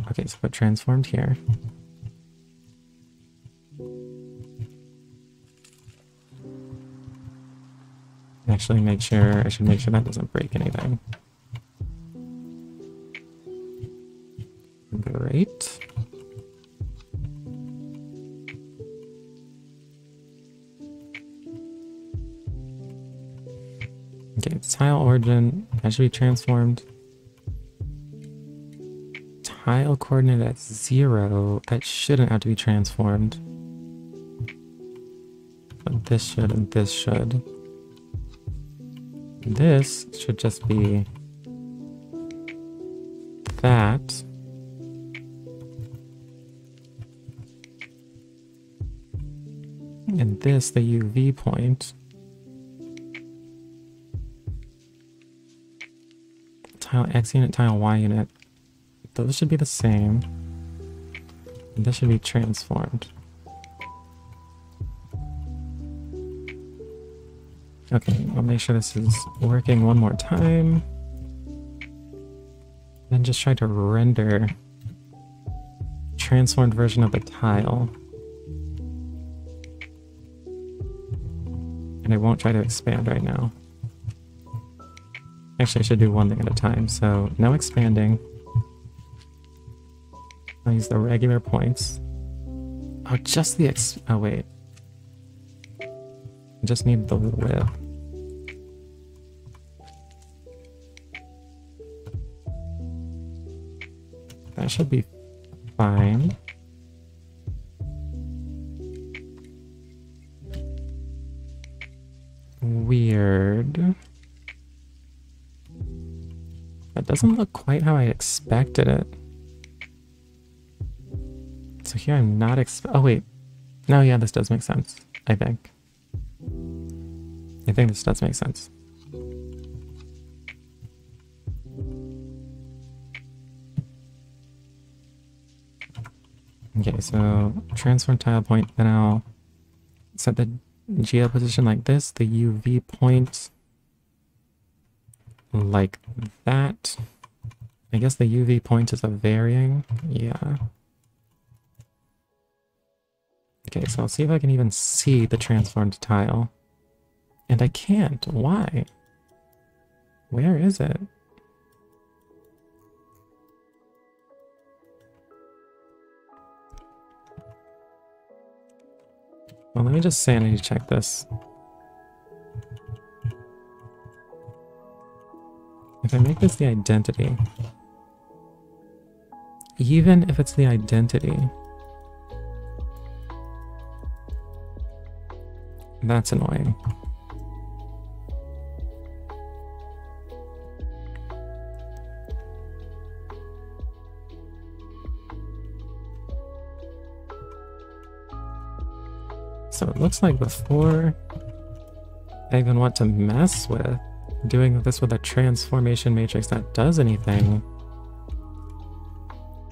Okay, so put transformed here. Actually, I should make sure that doesn't break anything. Great. Okay, tile origin, that should be transformed. Tile coordinate at 0, that shouldn't have to be transformed. But this should, and this should. This should just be that. And this, the UV point. Tile X unit, tile Y unit. Those should be the same. This should be transformed. Okay, I'll make sure this is working one more time. Then just try to render transformed version of the tile. And I won't try to expand right now. Actually, I should do one thing at a time. So, no expanding. I'll use the regular points. Oh, just the oh wait. I just need the width. That should be fine. Weird. That doesn't look quite how I expected it. So here I'm not oh wait. No, yeah, this does make sense, I think. I think this does make sense. Okay, so transform tile point, then I'll set the GL position like this, the UV point like that. I guess the UV point is a varying, yeah. Okay, so I'll see if I can even see the transformed tile. And I can't. Why? Where is it? Well, let me just sanity check this. If I make this the identity, even if it's the identity, that's annoying. So it looks like before I even want to mess with doing this with a transformation matrix that does anything,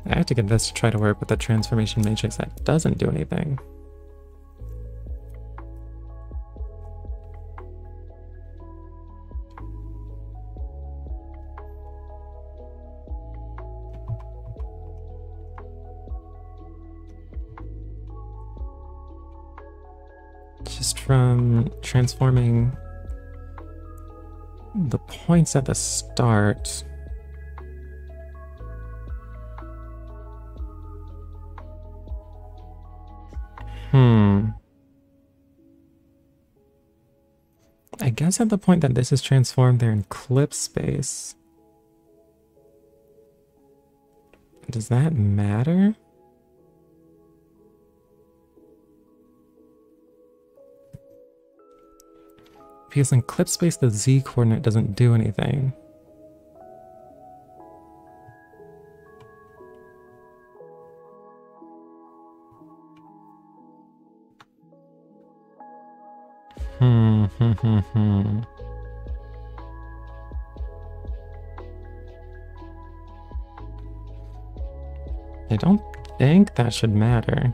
I have to get this to try to work with a transformation matrix that doesn't do anything. Just from transforming the points at the start. I guess at the point that this is transformed, they're in clip space. Does that matter? Because in clip space, the Z coordinate doesn't do anything. I don't think that should matter.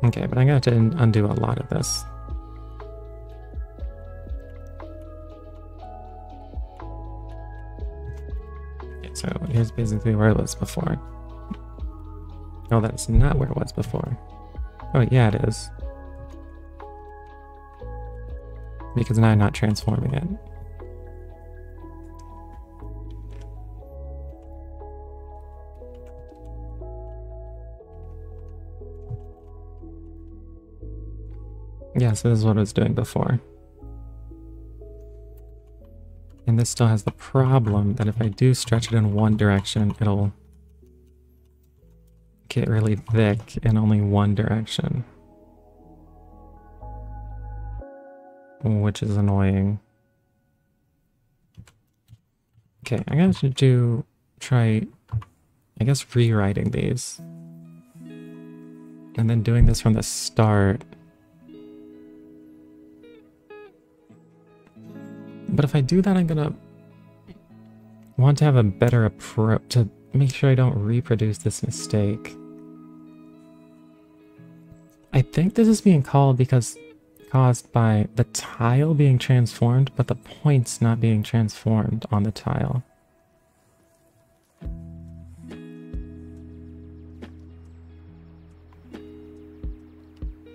Okay, but I'm gonna have to undo a lot of this. Okay, so here's basically where it was before. Oh, that's not where it was before. Oh, yeah, it is. Because now I'm not transforming it. Yeah, so this is what I was doing before. And this still has the problem that if I do stretch it in one direction, it'll get really thick in only one direction. Which is annoying. Okay, I'm going to try, I guess, rewriting these. And then doing this from the start. But if I do that, I'm gonna want to have a better approach to make sure I don't reproduce this mistake. I think this is being caused by the tile being transformed, but the points not being transformed on the tile.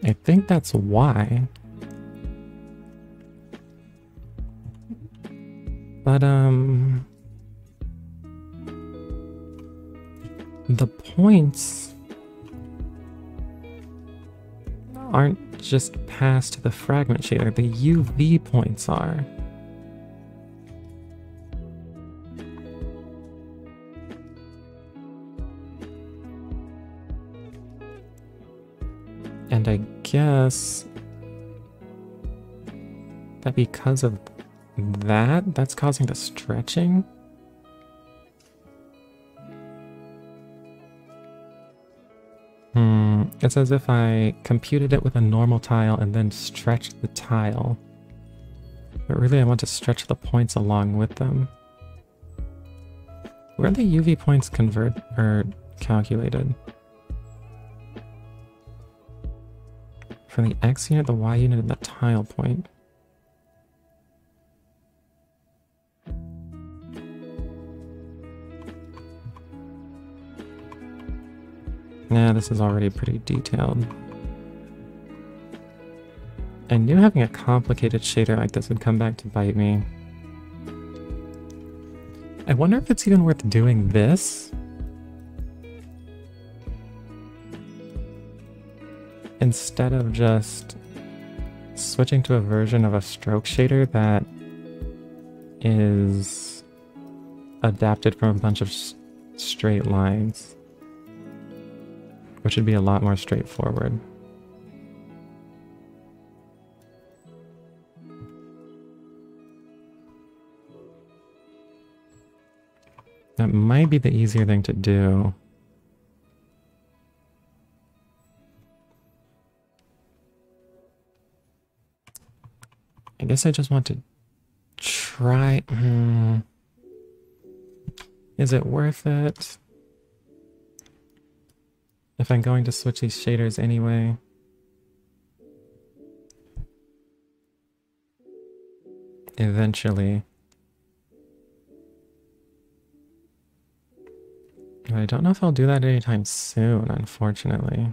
I think that's why. But, the points aren't just passed to the fragment shader, the UV points are. And I guess that because of that's causing the stretching. It's as if I computed it with a normal tile and then stretched the tile. But really I want to stretch the points along with them. Where are the UV points calculated? For the X unit, the Y unit, and the tile point. Nah, this is already pretty detailed. I knew having a complicated shader like this would come back to bite me. I wonder if it's even worth doing this. instead of just switching to a version of a stroke shader that is adapted from a bunch of straight lines, which would be a lot more straightforward. That might be the easier thing to do. I guess I just want to try. Is it worth it? If I'm going to switch these shaders anyway. Eventually. But I don't know if I'll do that anytime soon, unfortunately.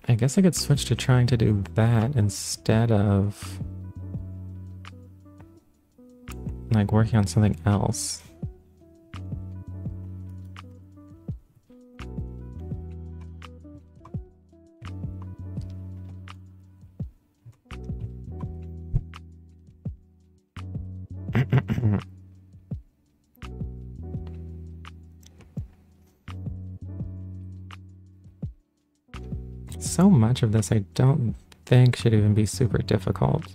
I guess I could switch to trying to do that instead of like working on something else. So much of this I don't think should even be super difficult.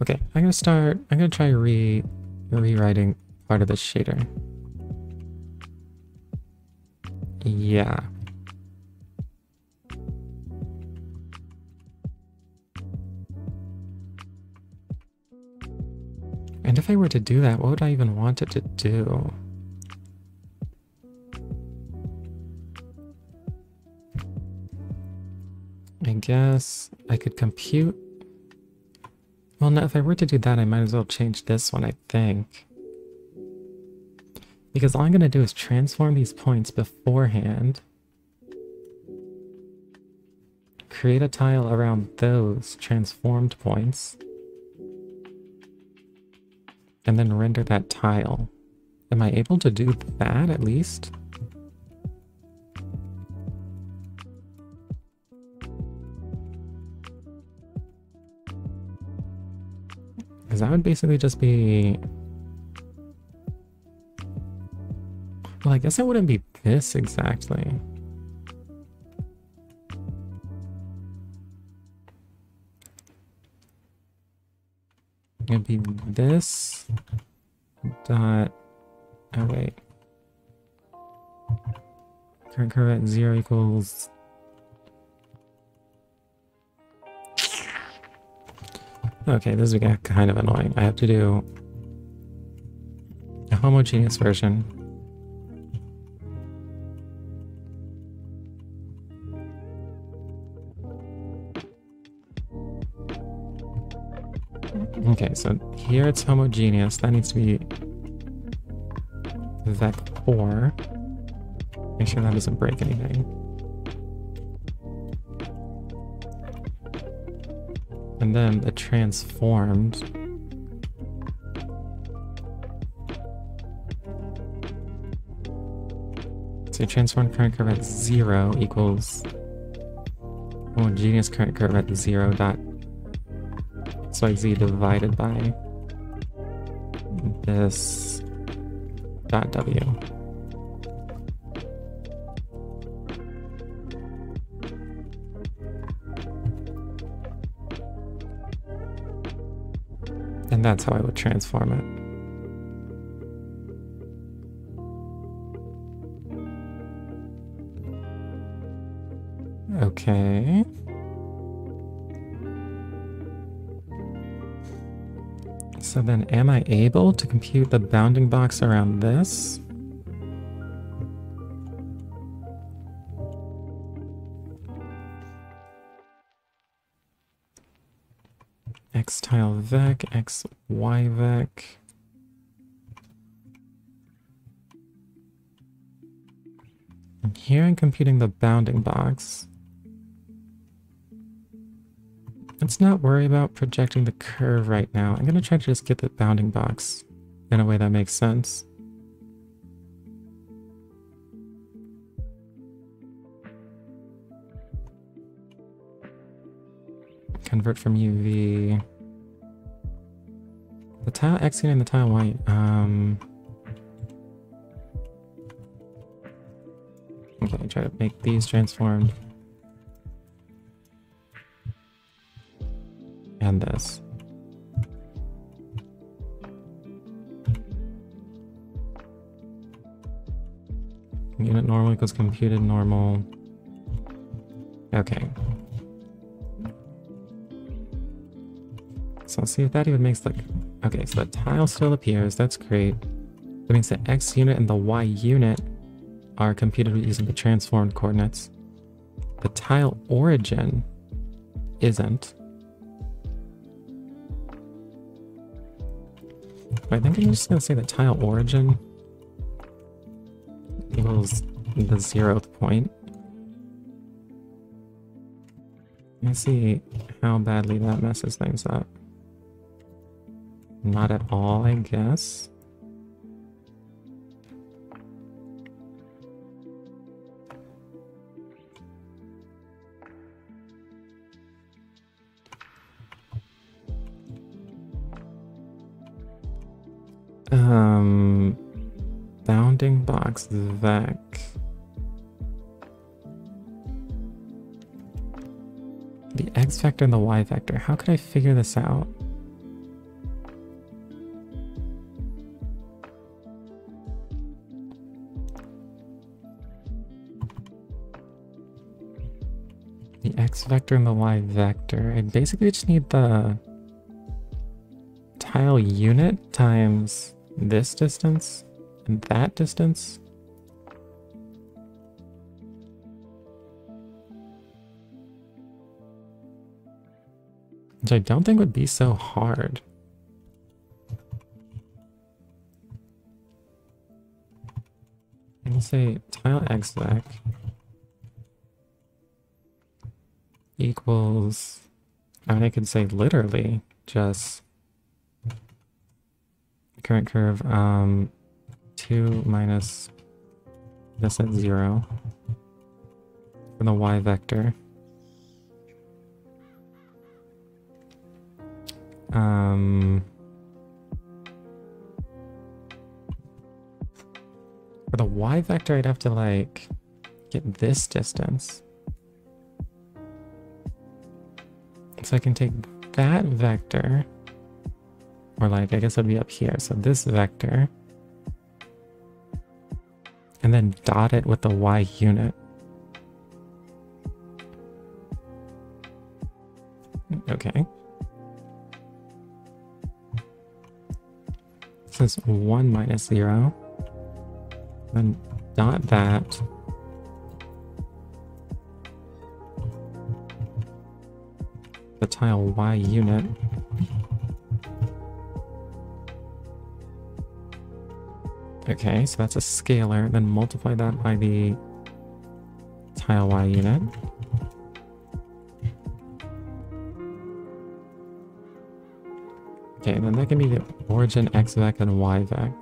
Okay, I'm gonna try rewriting part of this shader. Yeah. And if I were to do that, what would I even want it to do? I guess I could compute. Well, no, if I were to do that, I might as well change this one, I think. Because all I'm going to do is transform these points beforehand. Create a tile around those transformed points. And then render that tile. Am I able to do that at least? Because that would basically just be... Well, I guess it wouldn't be this exactly. It'd be this dot... Oh, wait. Current curve at 0 equals... Okay, this is kind of annoying. I have to do a homogeneous version. Okay, so here it's homogeneous. That needs to be vec4. Make sure that doesn't break anything. And then the transformed. So transformed current curve at 0 equals homogeneous current curve at 0 dot XYZ divided by this dot W. And that's how I would transform it. Okay. So then am I able to compute the bounding box around this? X tile vec, X, Y vec. And here I'm computing the bounding box. Let's not worry about projecting the curve right now. I'm going to try to just get the bounding box in a way that makes sense. Convert from UV. The tile X unit and the tile Y. Okay, try to make these transformed. And this. Unit normal equals computed normal. Okay. So let's see if that even makes like... Okay, so the tile still appears. That's great. That means the X unit and the Y unit are computed using the transformed coordinates. The tile origin isn't. I think I'm just going to say the tile origin equals the 0th point. Let's see how badly that messes things up. Not at all, I guess. Bounding box vec. The X vector and the Y vector. How could I figure this out? The X vector and the Y vector. I basically just need the tile unit times this distance and that distance. Which I don't think would be so hard. I'm gonna say tile X vec equals, I mean, I could say literally just current curve 2 minus this at 0 for the Y vector. For the Y vector, I'd have to like get this distance. So I can take that vector, or like, I guess it would be up here. So this vector, and then dot it with the Y unit. Okay. This is 1 minus 0. Then dot that. The tile Y unit. Okay, so that's a scalar. Then multiply that by the tile Y unit. Okay, then that can be the origin X vec and Y vec.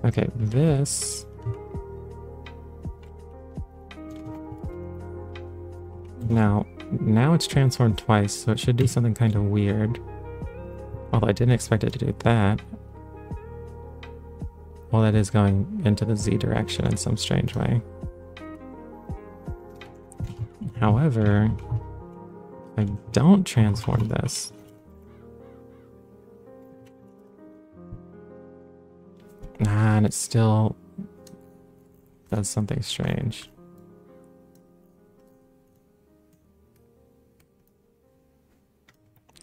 Okay, this... Now it's transformed twice, so it should do something kind of weird. Although I didn't expect it to do that. Well, that is going into the Z direction in some strange way. However, if I don't transform this, and it still does something strange.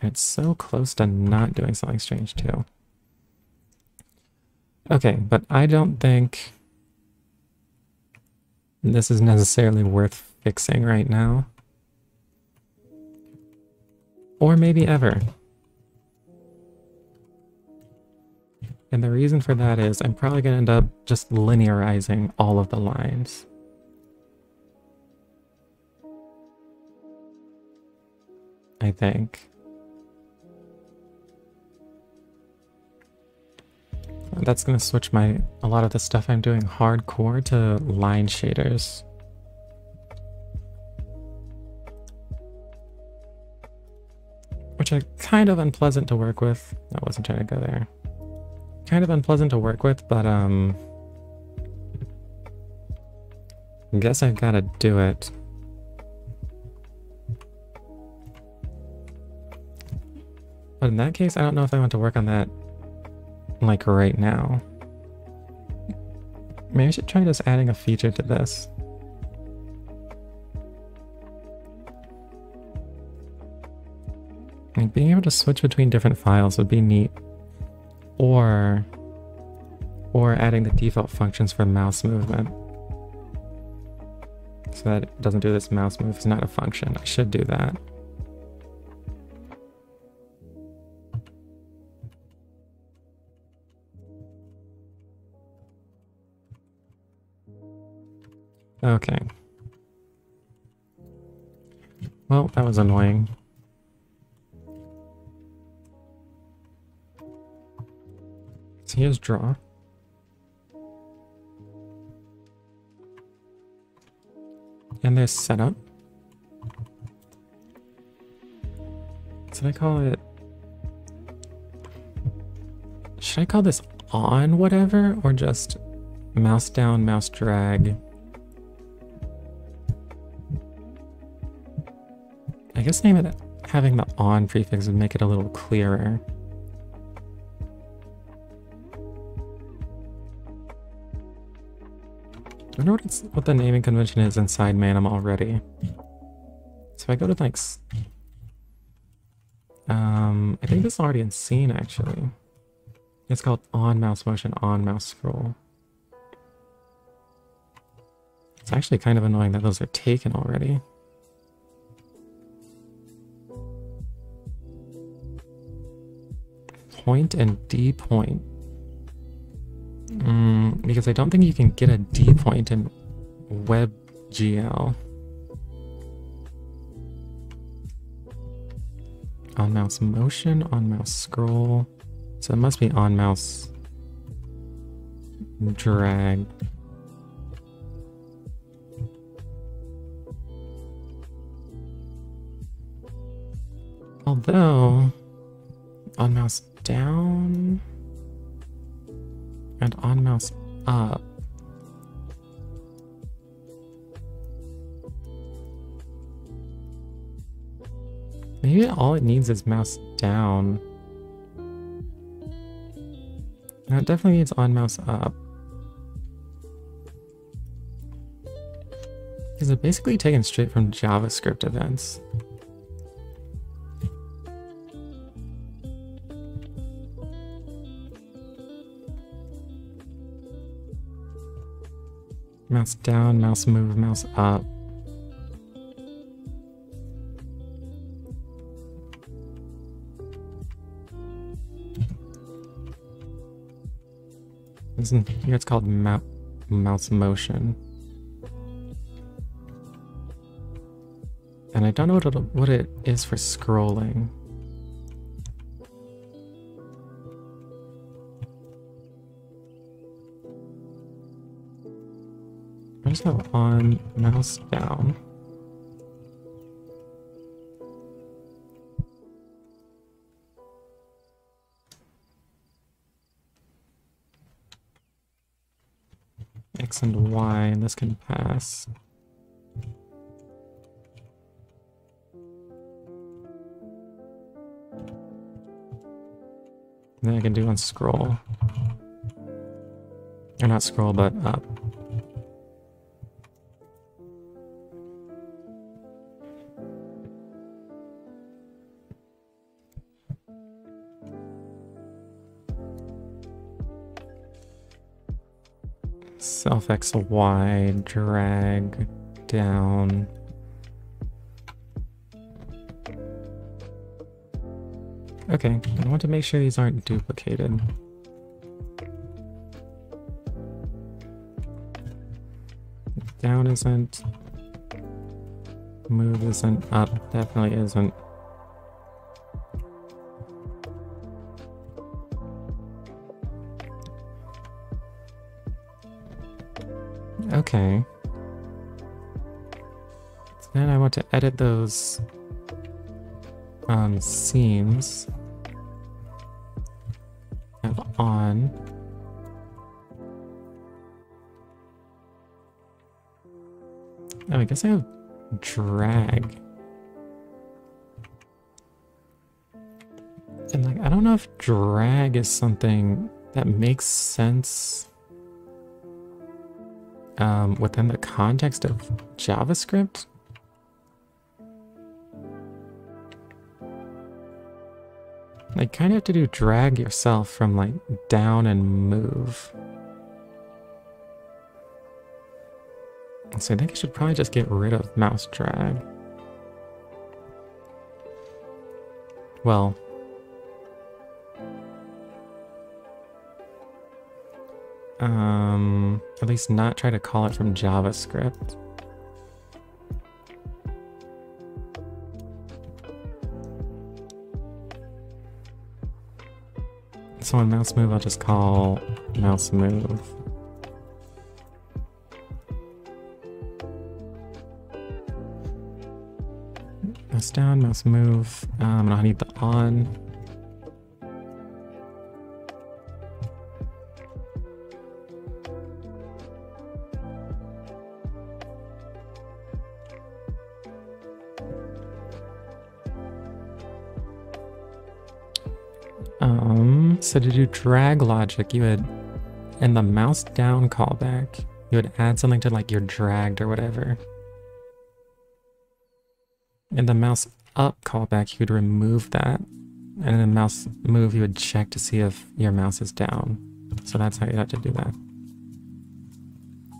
It's so close to not doing something strange too. Okay, but I don't think this is necessarily worth fixing right now. Or maybe ever. And the reason for that is I'm probably going to end up just linearizing all of the lines. I think. That's gonna switch a lot of the stuff I'm doing hardcore to line shaders. Which are kind of unpleasant to work with. I wasn't trying to go there. Kind of unpleasant to work with, but I guess I've gotta do it. But in that case, I don't know if I want to work on that like right now. Maybe I should try just adding a feature to this. Like being able to switch between different files would be neat. Or adding the default functions for mouse movement. So that it doesn't do this mouse move. It's not a function. I should do that. Okay. Well, that was annoying. So here's draw. And there's setup. Should I call it... Should I call this on whatever? Or just mouse down, mouse drag? I guess having the on prefix would make it a little clearer. I wonder what the naming convention is inside Manim already. So if I go to like... I think this is already in scene actually. It's called on mouse motion, on mouse scroll. It's actually kind of annoying that those are taken already. Point and D point. Because I don't think you can get a D point in WebGL. On mouse motion, on mouse scroll. So it must be on mouse drag. Although on mouse down and on mouse up. Maybe all it needs is mouse down. That definitely needs on mouse up. Because it's basically taken straight from JavaScript events. Mouse down, mouse move, mouse up. Here it's called mouse motion. And I don't know what it is for scrolling. I just have on mouse down. X and Y, and this can pass. And then I can do on scroll. Or not scroll, but up. Self XY, drag down. Okay, I want to make sure these aren't duplicated. Down isn't. Move isn't. Up definitely isn't. Okay. So then I want to edit those seams. Have on. Oh, I guess I have drag. And like, I don't know if drag is something that makes sense within the context of JavaScript. Like, kind of have to do drag yourself from like down and move. So I think I should probably just get rid of mouse drag. Well, at least not try to call it from JavaScript. So on mouse move, I'll just call mouse move. Mouse down, mouse move. And I need the on. So to do drag logic, you would, in the mouse down callback, you would add something to like your dragged or whatever. In the mouse up callback, you would remove that. And in the mouse move, you would check to see if your mouse is down. So that's how you have to do that.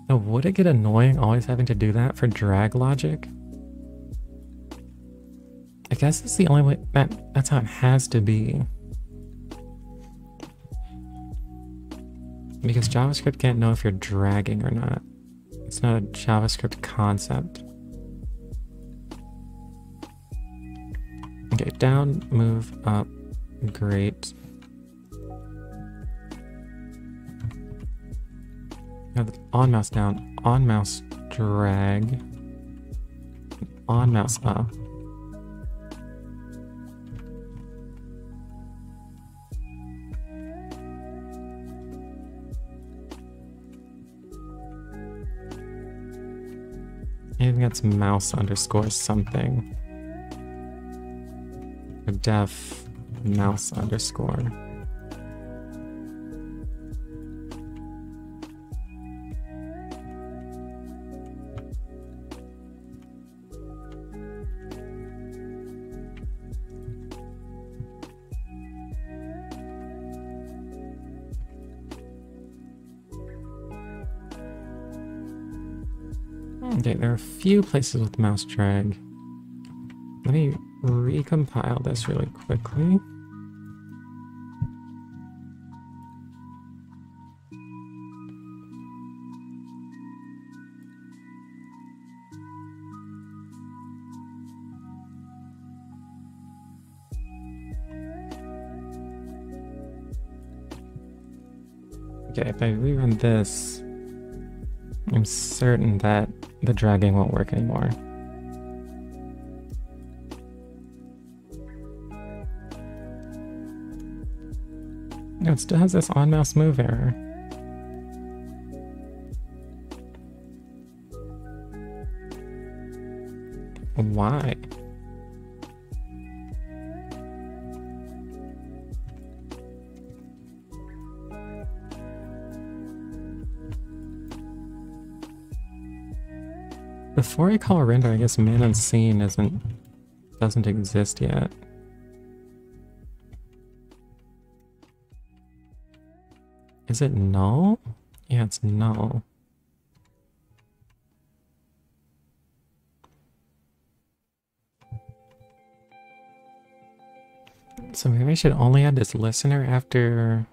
Now, would it get annoying always having to do that for drag logic? I guess it's the only way that's how it has to be. Because JavaScript can't know if you're dragging or not. It's not a JavaScript concept. Okay, down, move, up, great. Now the on mouse down, on mouse drag, on mouse up. I think that's mouse underscore something. Or def mouse underscore. Okay, there are a few places with mouse drag. Let me recompile this really quickly. Okay, if I rerun this, I'm certain that the dragging won't work anymore. No, it still has this on mouse move error. Why? Before I call a render, I guess Messin doesn't exist yet. Is it null? Yeah, it's null. So maybe I should only add this listener after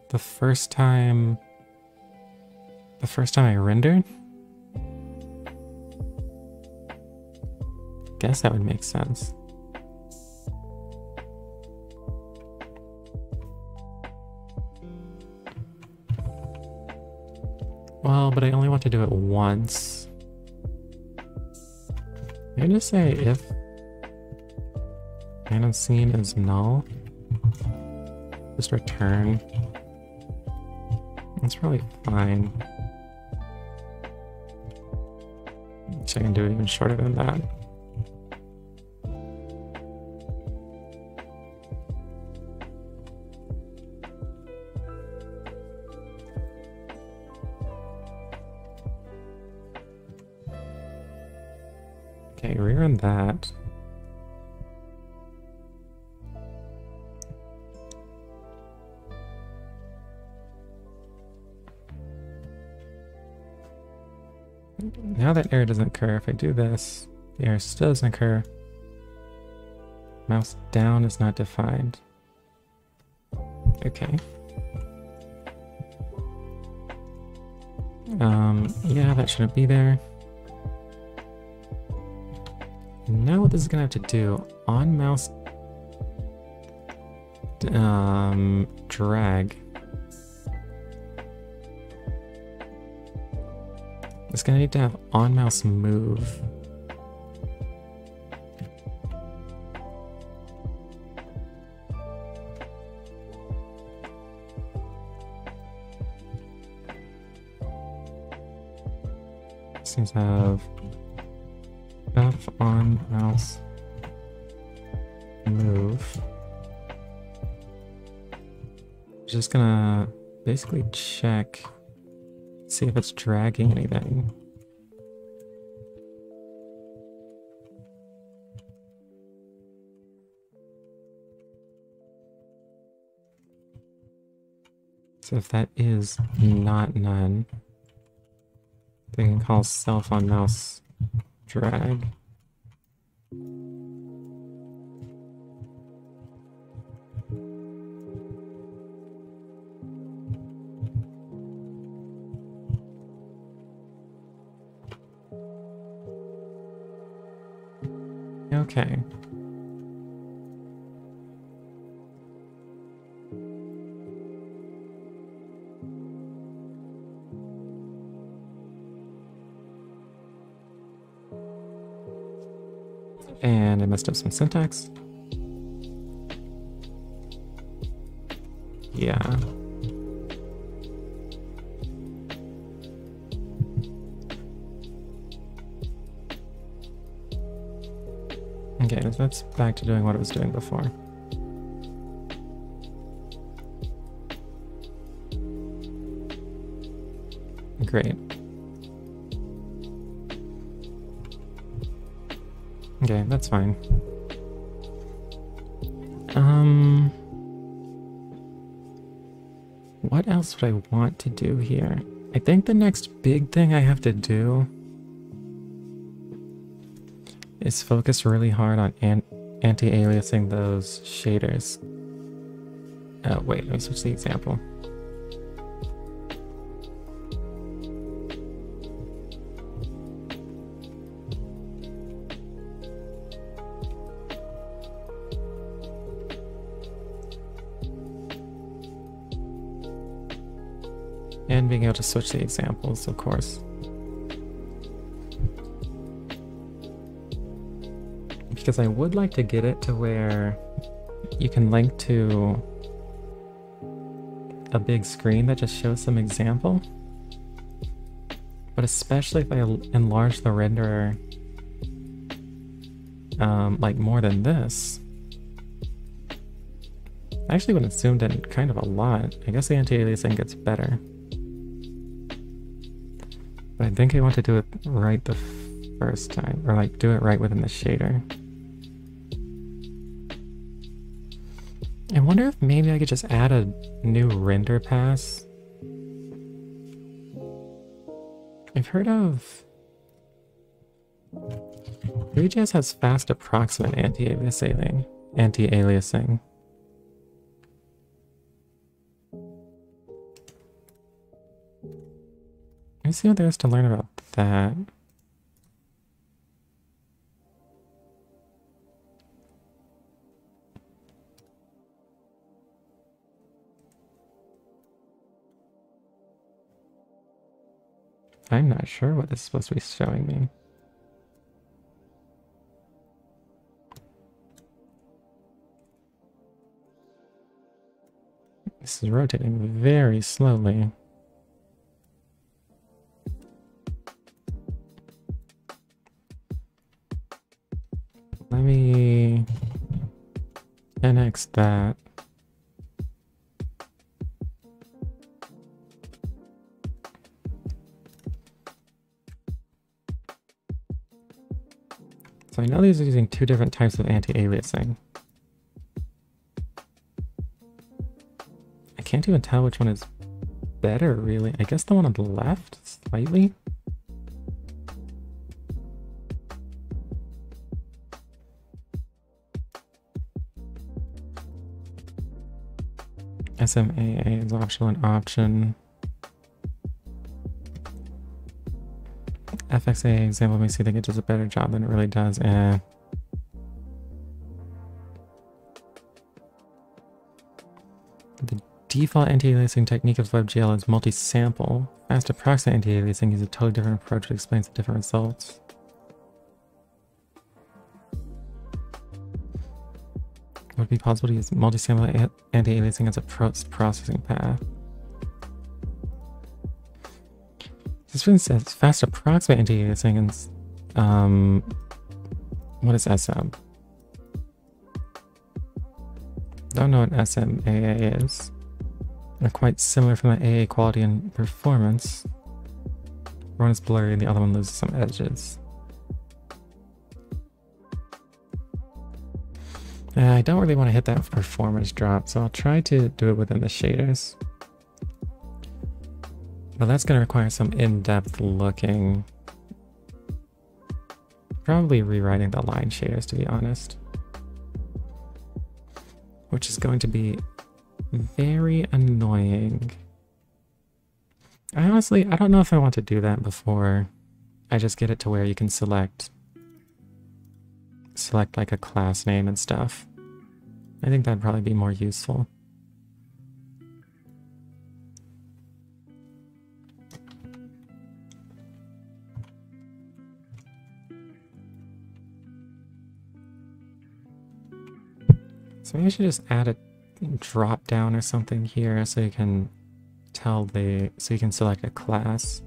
the first time I rendered? Guess that would make sense. Well, Oh, but I only want to do it once. Maybe just say if Manim scene is null, just return. That's probably fine. So I can do it even shorter than that. Okay, rerun that. Now that error doesn't occur, if I do this, the error still doesn't occur. Mouse down is not defined. Okay. Yeah, that shouldn't be there. Now what this is gonna have to do, on mouse drag. It's gonna need to have on mouse move. Seems to have F on mouse move. Just gonna basically check, see if it's dragging anything. So if that is not none, they can call self on mouse drag. Okay. And I messed up some syntax. Yeah. Okay, that's back to doing what it was doing before. Great. Okay, that's fine. What else would I want to do here? I think the next big thing I have to do is focus really hard on anti-aliasing those shaders. Oh, wait, let me switch the example. And being able to switch the examples, of course. Because I would like to get it to where you can link to a big screen that just shows some example. But especially if I enlarge the renderer like more than this. I actually went and zoomed in kind of a lot. I guess the anti-aliasing gets better. But I think I want to do it right the first time, or like do it right within the shader. I wonder if maybe I could just add a new render pass. I've heard of... Vue.js has fast approximate anti-aliasing. Let's see what there is to learn about that. I'm not sure what this is supposed to be showing me. This is rotating very slowly. Let me 10x that. So I know these are using two different types of anti-aliasing. I can't even tell which one is better, really. I guess the one on the left, slightly. SMAA is optional and option. FXA example makes you think it does a better job than it really does. The default anti-aliasing technique of WebGL is multi-sample. Fast approximate anti-aliasing is a totally different approach that explains the different results. Would it be possible to use multi-sample anti-aliasing as a processing path? This one says fast approximate anti-aliasing and what is SM? Don't know what SMAA is. They're quite similar from the AA quality and performance. One is blurry and the other one loses some edges. I don't really want to hit that performance drop, so I'll try to do it within the shaders. But that's going to require some in-depth looking. Probably rewriting the line shaders, to be honest. Which is going to be very annoying. I don't know if I want to do that before I just get it to where you can select like a class name and stuff. I think that'd probably be more useful. So maybe I should just add a drop down or something here so you can so you can select a class.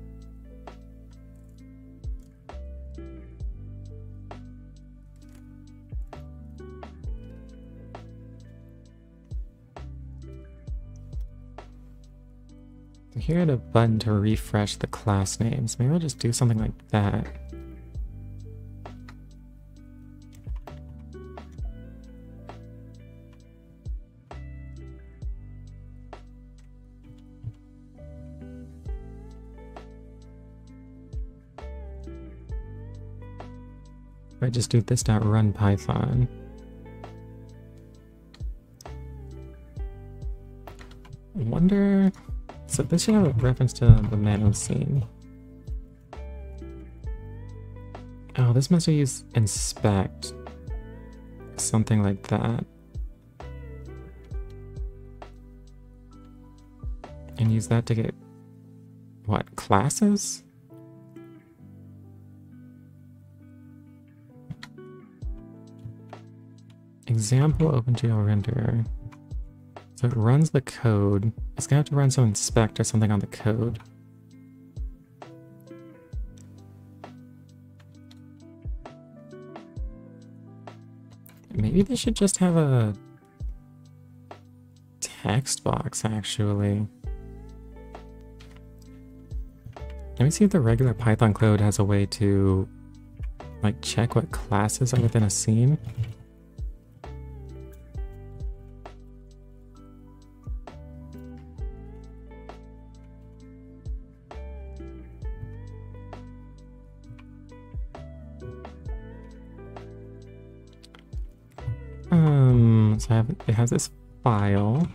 So here I had a button to refresh the class names. Maybe I'll just do something like that. I just do this.run Python. I wonder. So this should have a reference to the Manim scene. Oh, this must have used inspect. Something like that. And use that to get what? Classes? Example OpenGL renderer. So it runs the code. It's gonna have to run some inspect or something on the code. Maybe they should just have a text box, actually. Let me see if the regular Python code has a way to like check what classes are within a scene. So it has this file,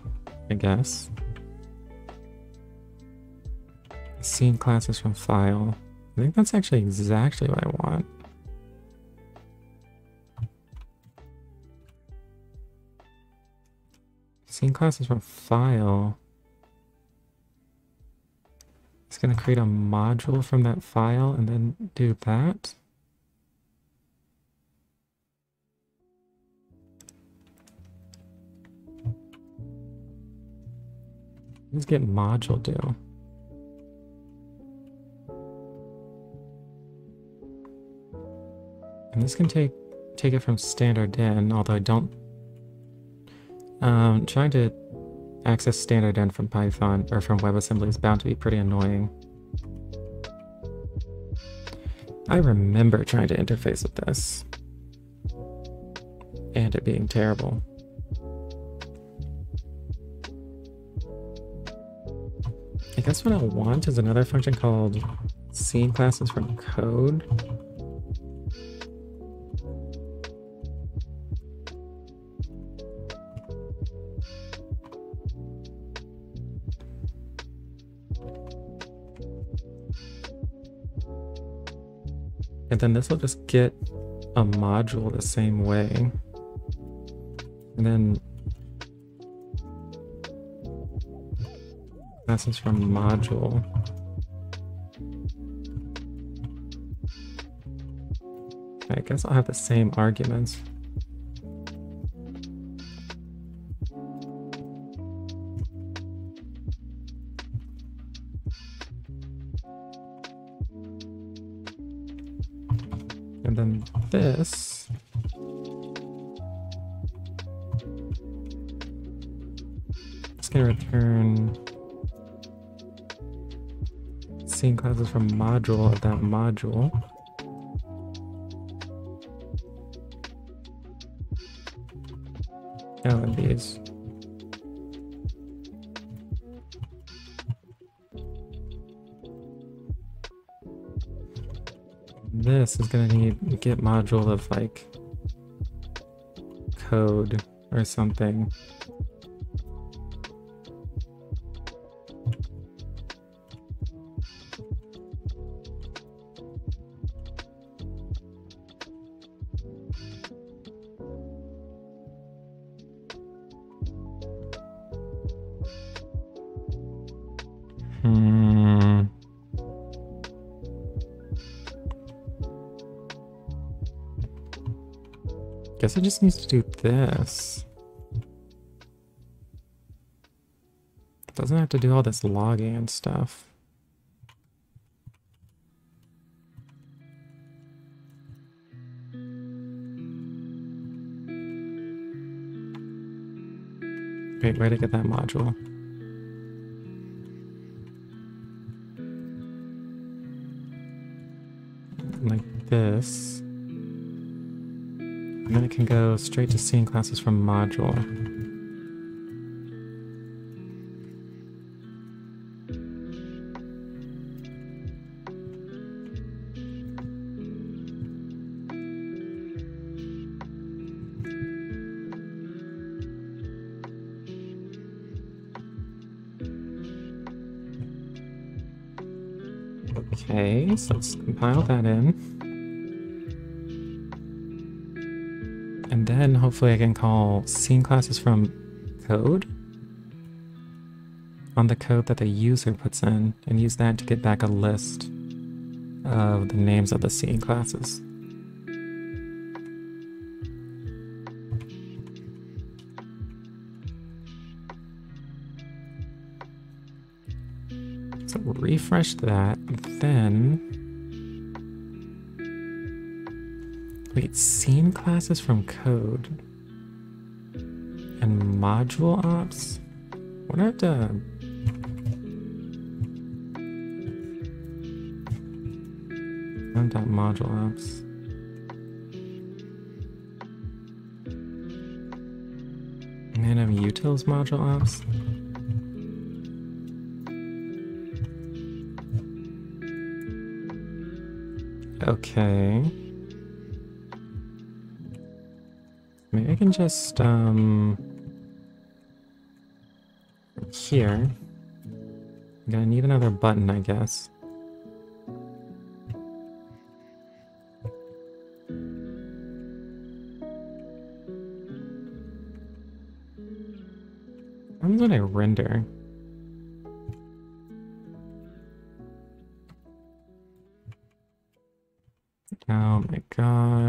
I guess. Scene classes from file. I think that's actually exactly what I want. Scene classes from file. It's going to create a module from that file and then do that. Let's get module do. And this can take it from standard in, although I don't. Trying to access standard in from Python or from WebAssembly is bound to be pretty annoying. I remember trying to interface with this and it being terrible. I guess what I want is another function called scene classes from code. And then this will just get a module the same way. And then classes from module. I guess I'll have the same arguments. And then this is going to return scene classes from module of that module. Oh, and these. This is going to need get module of like code or something. Guess it just needs to do this. It doesn't have to do all this logging and stuff. Wait, where to get that module? Like this. And then it can go straight to scene classes from module. Okay, so let's compile that in. And then hopefully I can call scene classes from code on the code that the user puts in and use that to get back a list of the names of the scene classes. So refresh that, then wait, scene classes from code and module ops? What do I have to... module ops. Manim utils module ops? Okay. Maybe I can just, here. I'm gonna need another button, I guess. What happens when I render?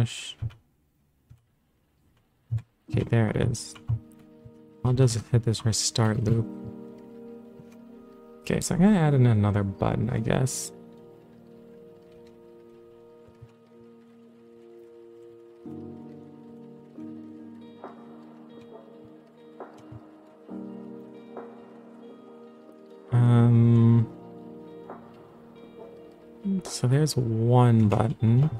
refresh. Okay, there it is. I'll just hit this restart loop. Okay, so I'm gonna add in another button, I guess. So there's one button.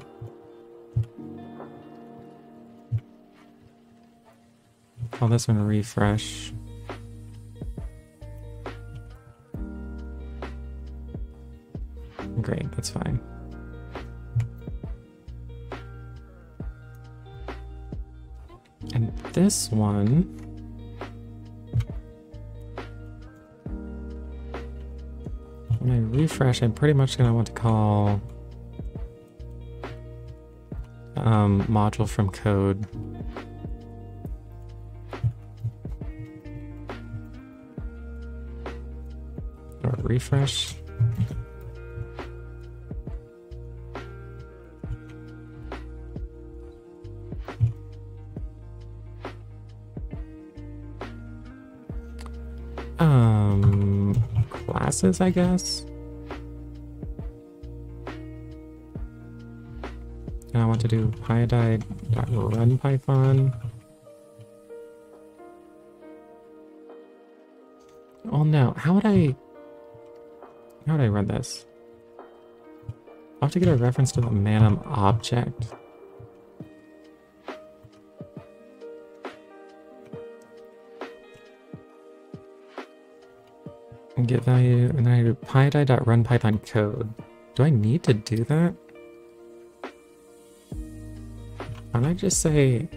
Call this one refresh. Great, that's fine. And this one, when I refresh, I'm pretty much gonna want to call module from code. Or refresh. Classes, I guess. And I want to do pyadie.run Python. Oh no, how would I run this? I'll have to get a reference to the Manim object. And get value, and then I do pyadie.run Python code. Do I need to do that? I might just say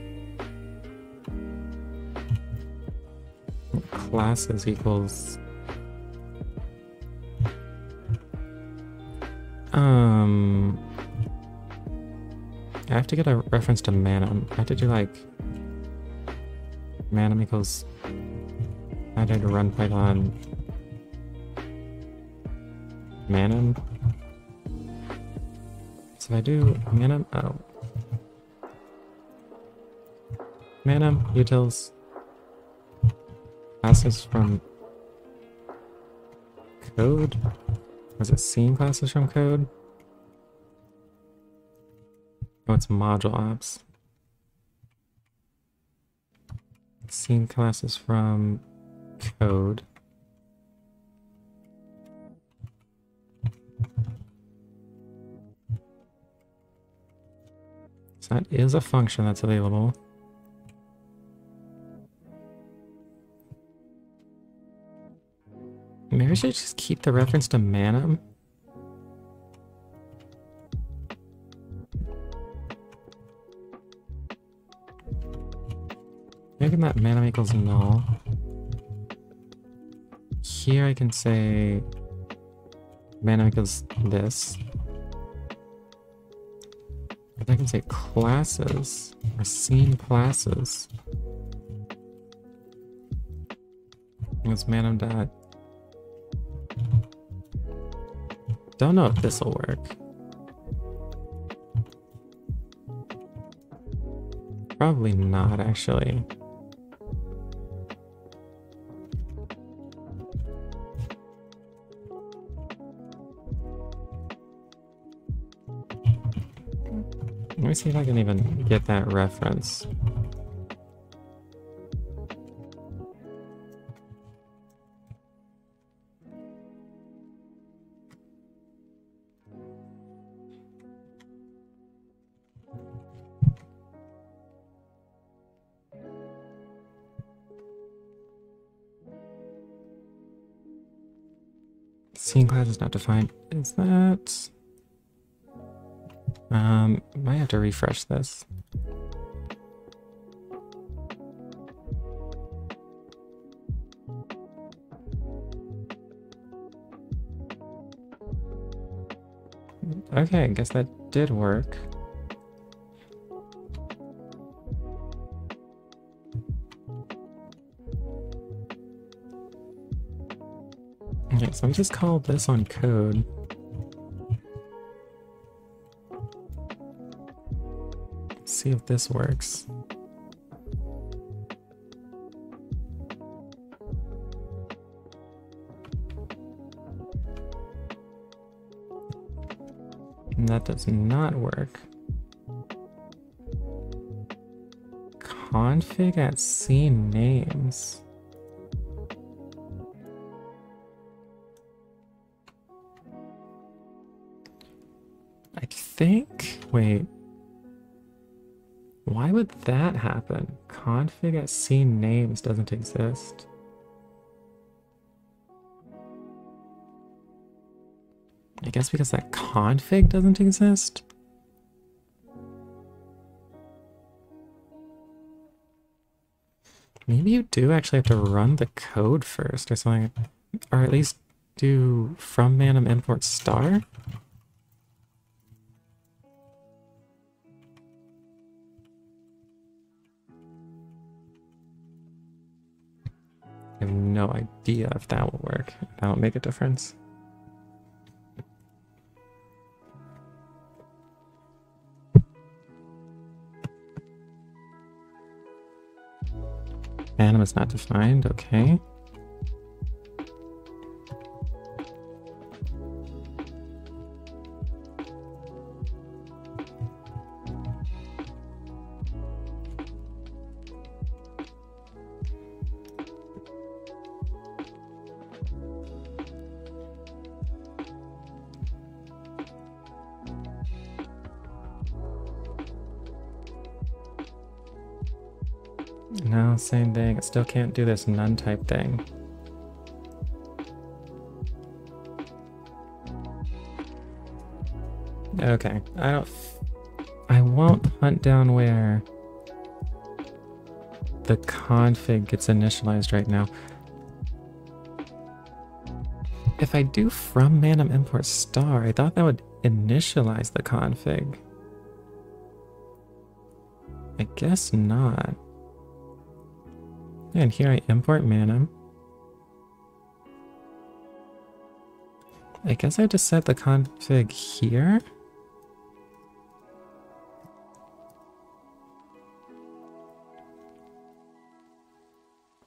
classes equals I have to get a reference to Manim. I have to do like Manim equals pyadie.run Python Manim. So if I do Manim, Manim utils classes from code. Was it scene classes from code? Oh, it's module ops. Scene classes from code. So that is a function that's available. Maybe I should just keep the reference to Manim. Maybe that Manim equals null. Here I can say Manim equals this. But I can say classes or scene classes. It's Manim dot. Don't know if this will work. Probably not, actually. Let me see if I can even get that reference. Scene class is not defined. Is that? Might have to refresh this. Okay, I guess that did work. Okay, so we just called this on code. see if this works. And that does not work. Config at scene names. I think, wait. Why would that happen? Config at scene names doesn't exist. I guess because that config doesn't exist? Maybe you do actually have to run the code first or something. Or at least do from Manim import star? I have no idea if that will work. That will make a difference. Manim is not defined, okay. No, same thing. It still can't do this none type thing. Okay, I won't hunt down where the config gets initialized right now. If I do from Manim import star, I thought that would initialize the config. I guess not. And here I import Manim. I guess I have to set the config here.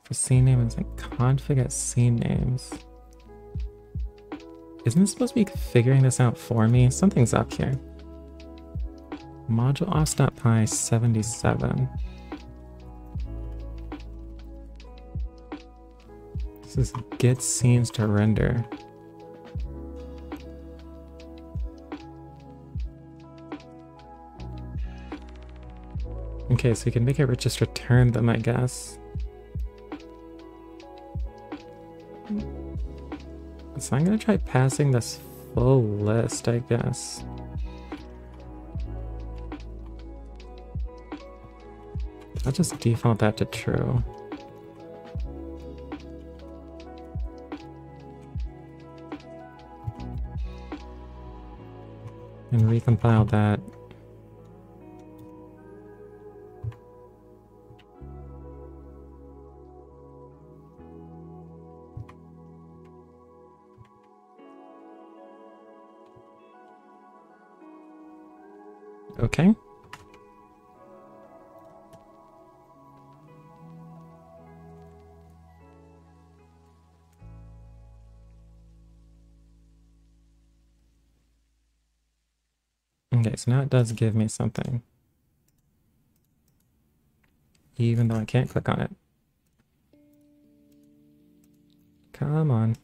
For scene name, it's like config at scene names. Isn't it supposed to be figuring this out for me? Something's up here. Module offs.py 77. This is get scenes to render. Okay, so you can make it just return them, I guess. So I'm gonna try passing this full list, I guess. I'll just default that to true. And recompile that. Okay. Okay, so now it does give me something. Even though I can't click on it. Come on.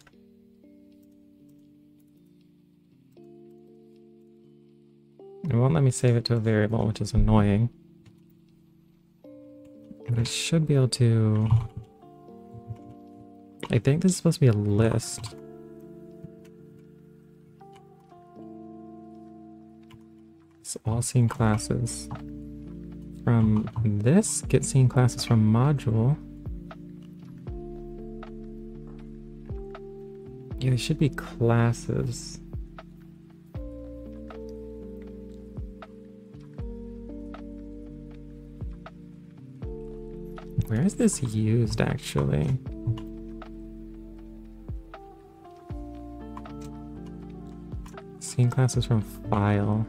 It won't let me save it to a variable, which is annoying. But I should be able to... I think this is supposed to be a list. It's all scene classes. From this, get scene classes from module. Yeah, they should be classes. Where is this used, actually? Scene classes from file.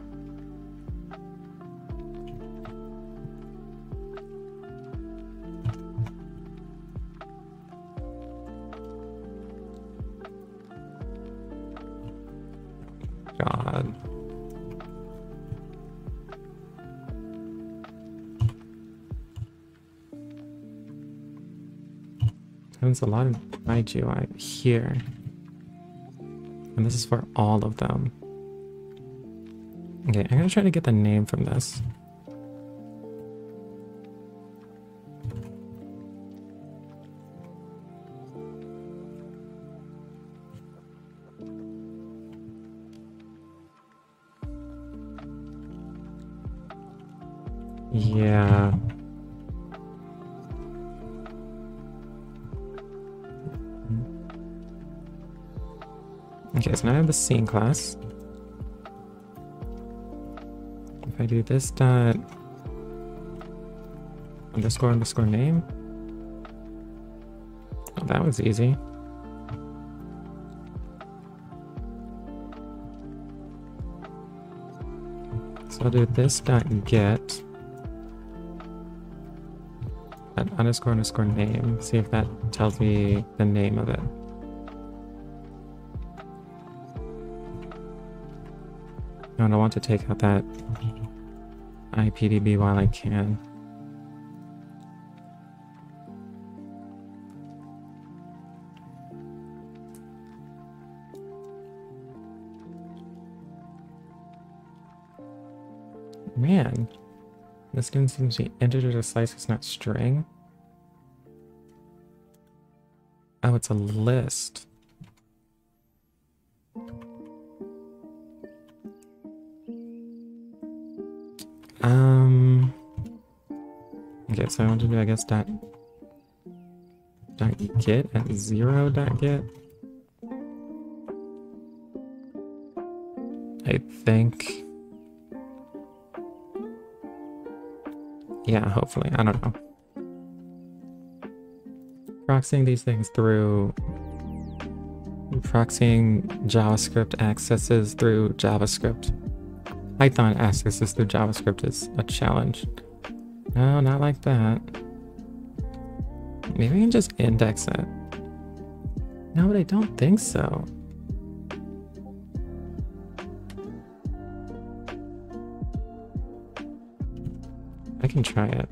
god. There's a lot of IGY here. And this is for all of them. Okay, I'm gonna try to get the name from this. Yeah. Okay, so now I have the scene class. If I do this dot underscore name. Oh, that was easy. So I'll do this dot get at underscore name. See if that tells me the name of it. And I want to take out that IPDB while I can. Man, this didn't seem to be integer or slice, it's not string. Oh, it's a list. Okay, so I want to do, I guess, dot get at 0 dot get. I think. Yeah, hopefully. I don't know. Proxying these things through... Proxying JavaScript accesses through JavaScript. Python accesses through JavaScript is a challenge. No, not like that. Maybe I can just index it. No, but I don't think so. I can try it.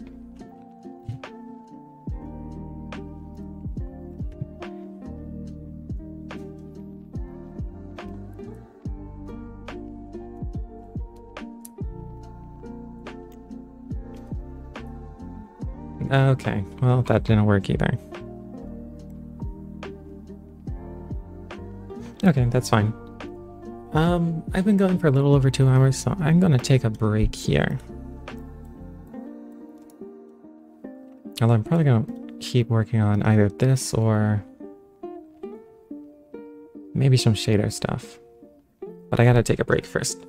Okay, well, that didn't work either. Okay, that's fine. I've been going for a little over 2 hours, so I'm gonna take a break here. Although I'm probably gonna keep working on either this or maybe some shader stuff. But I gotta take a break first.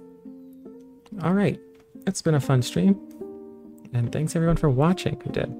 Alright, it's been a fun stream. And thanks everyone for watching who did.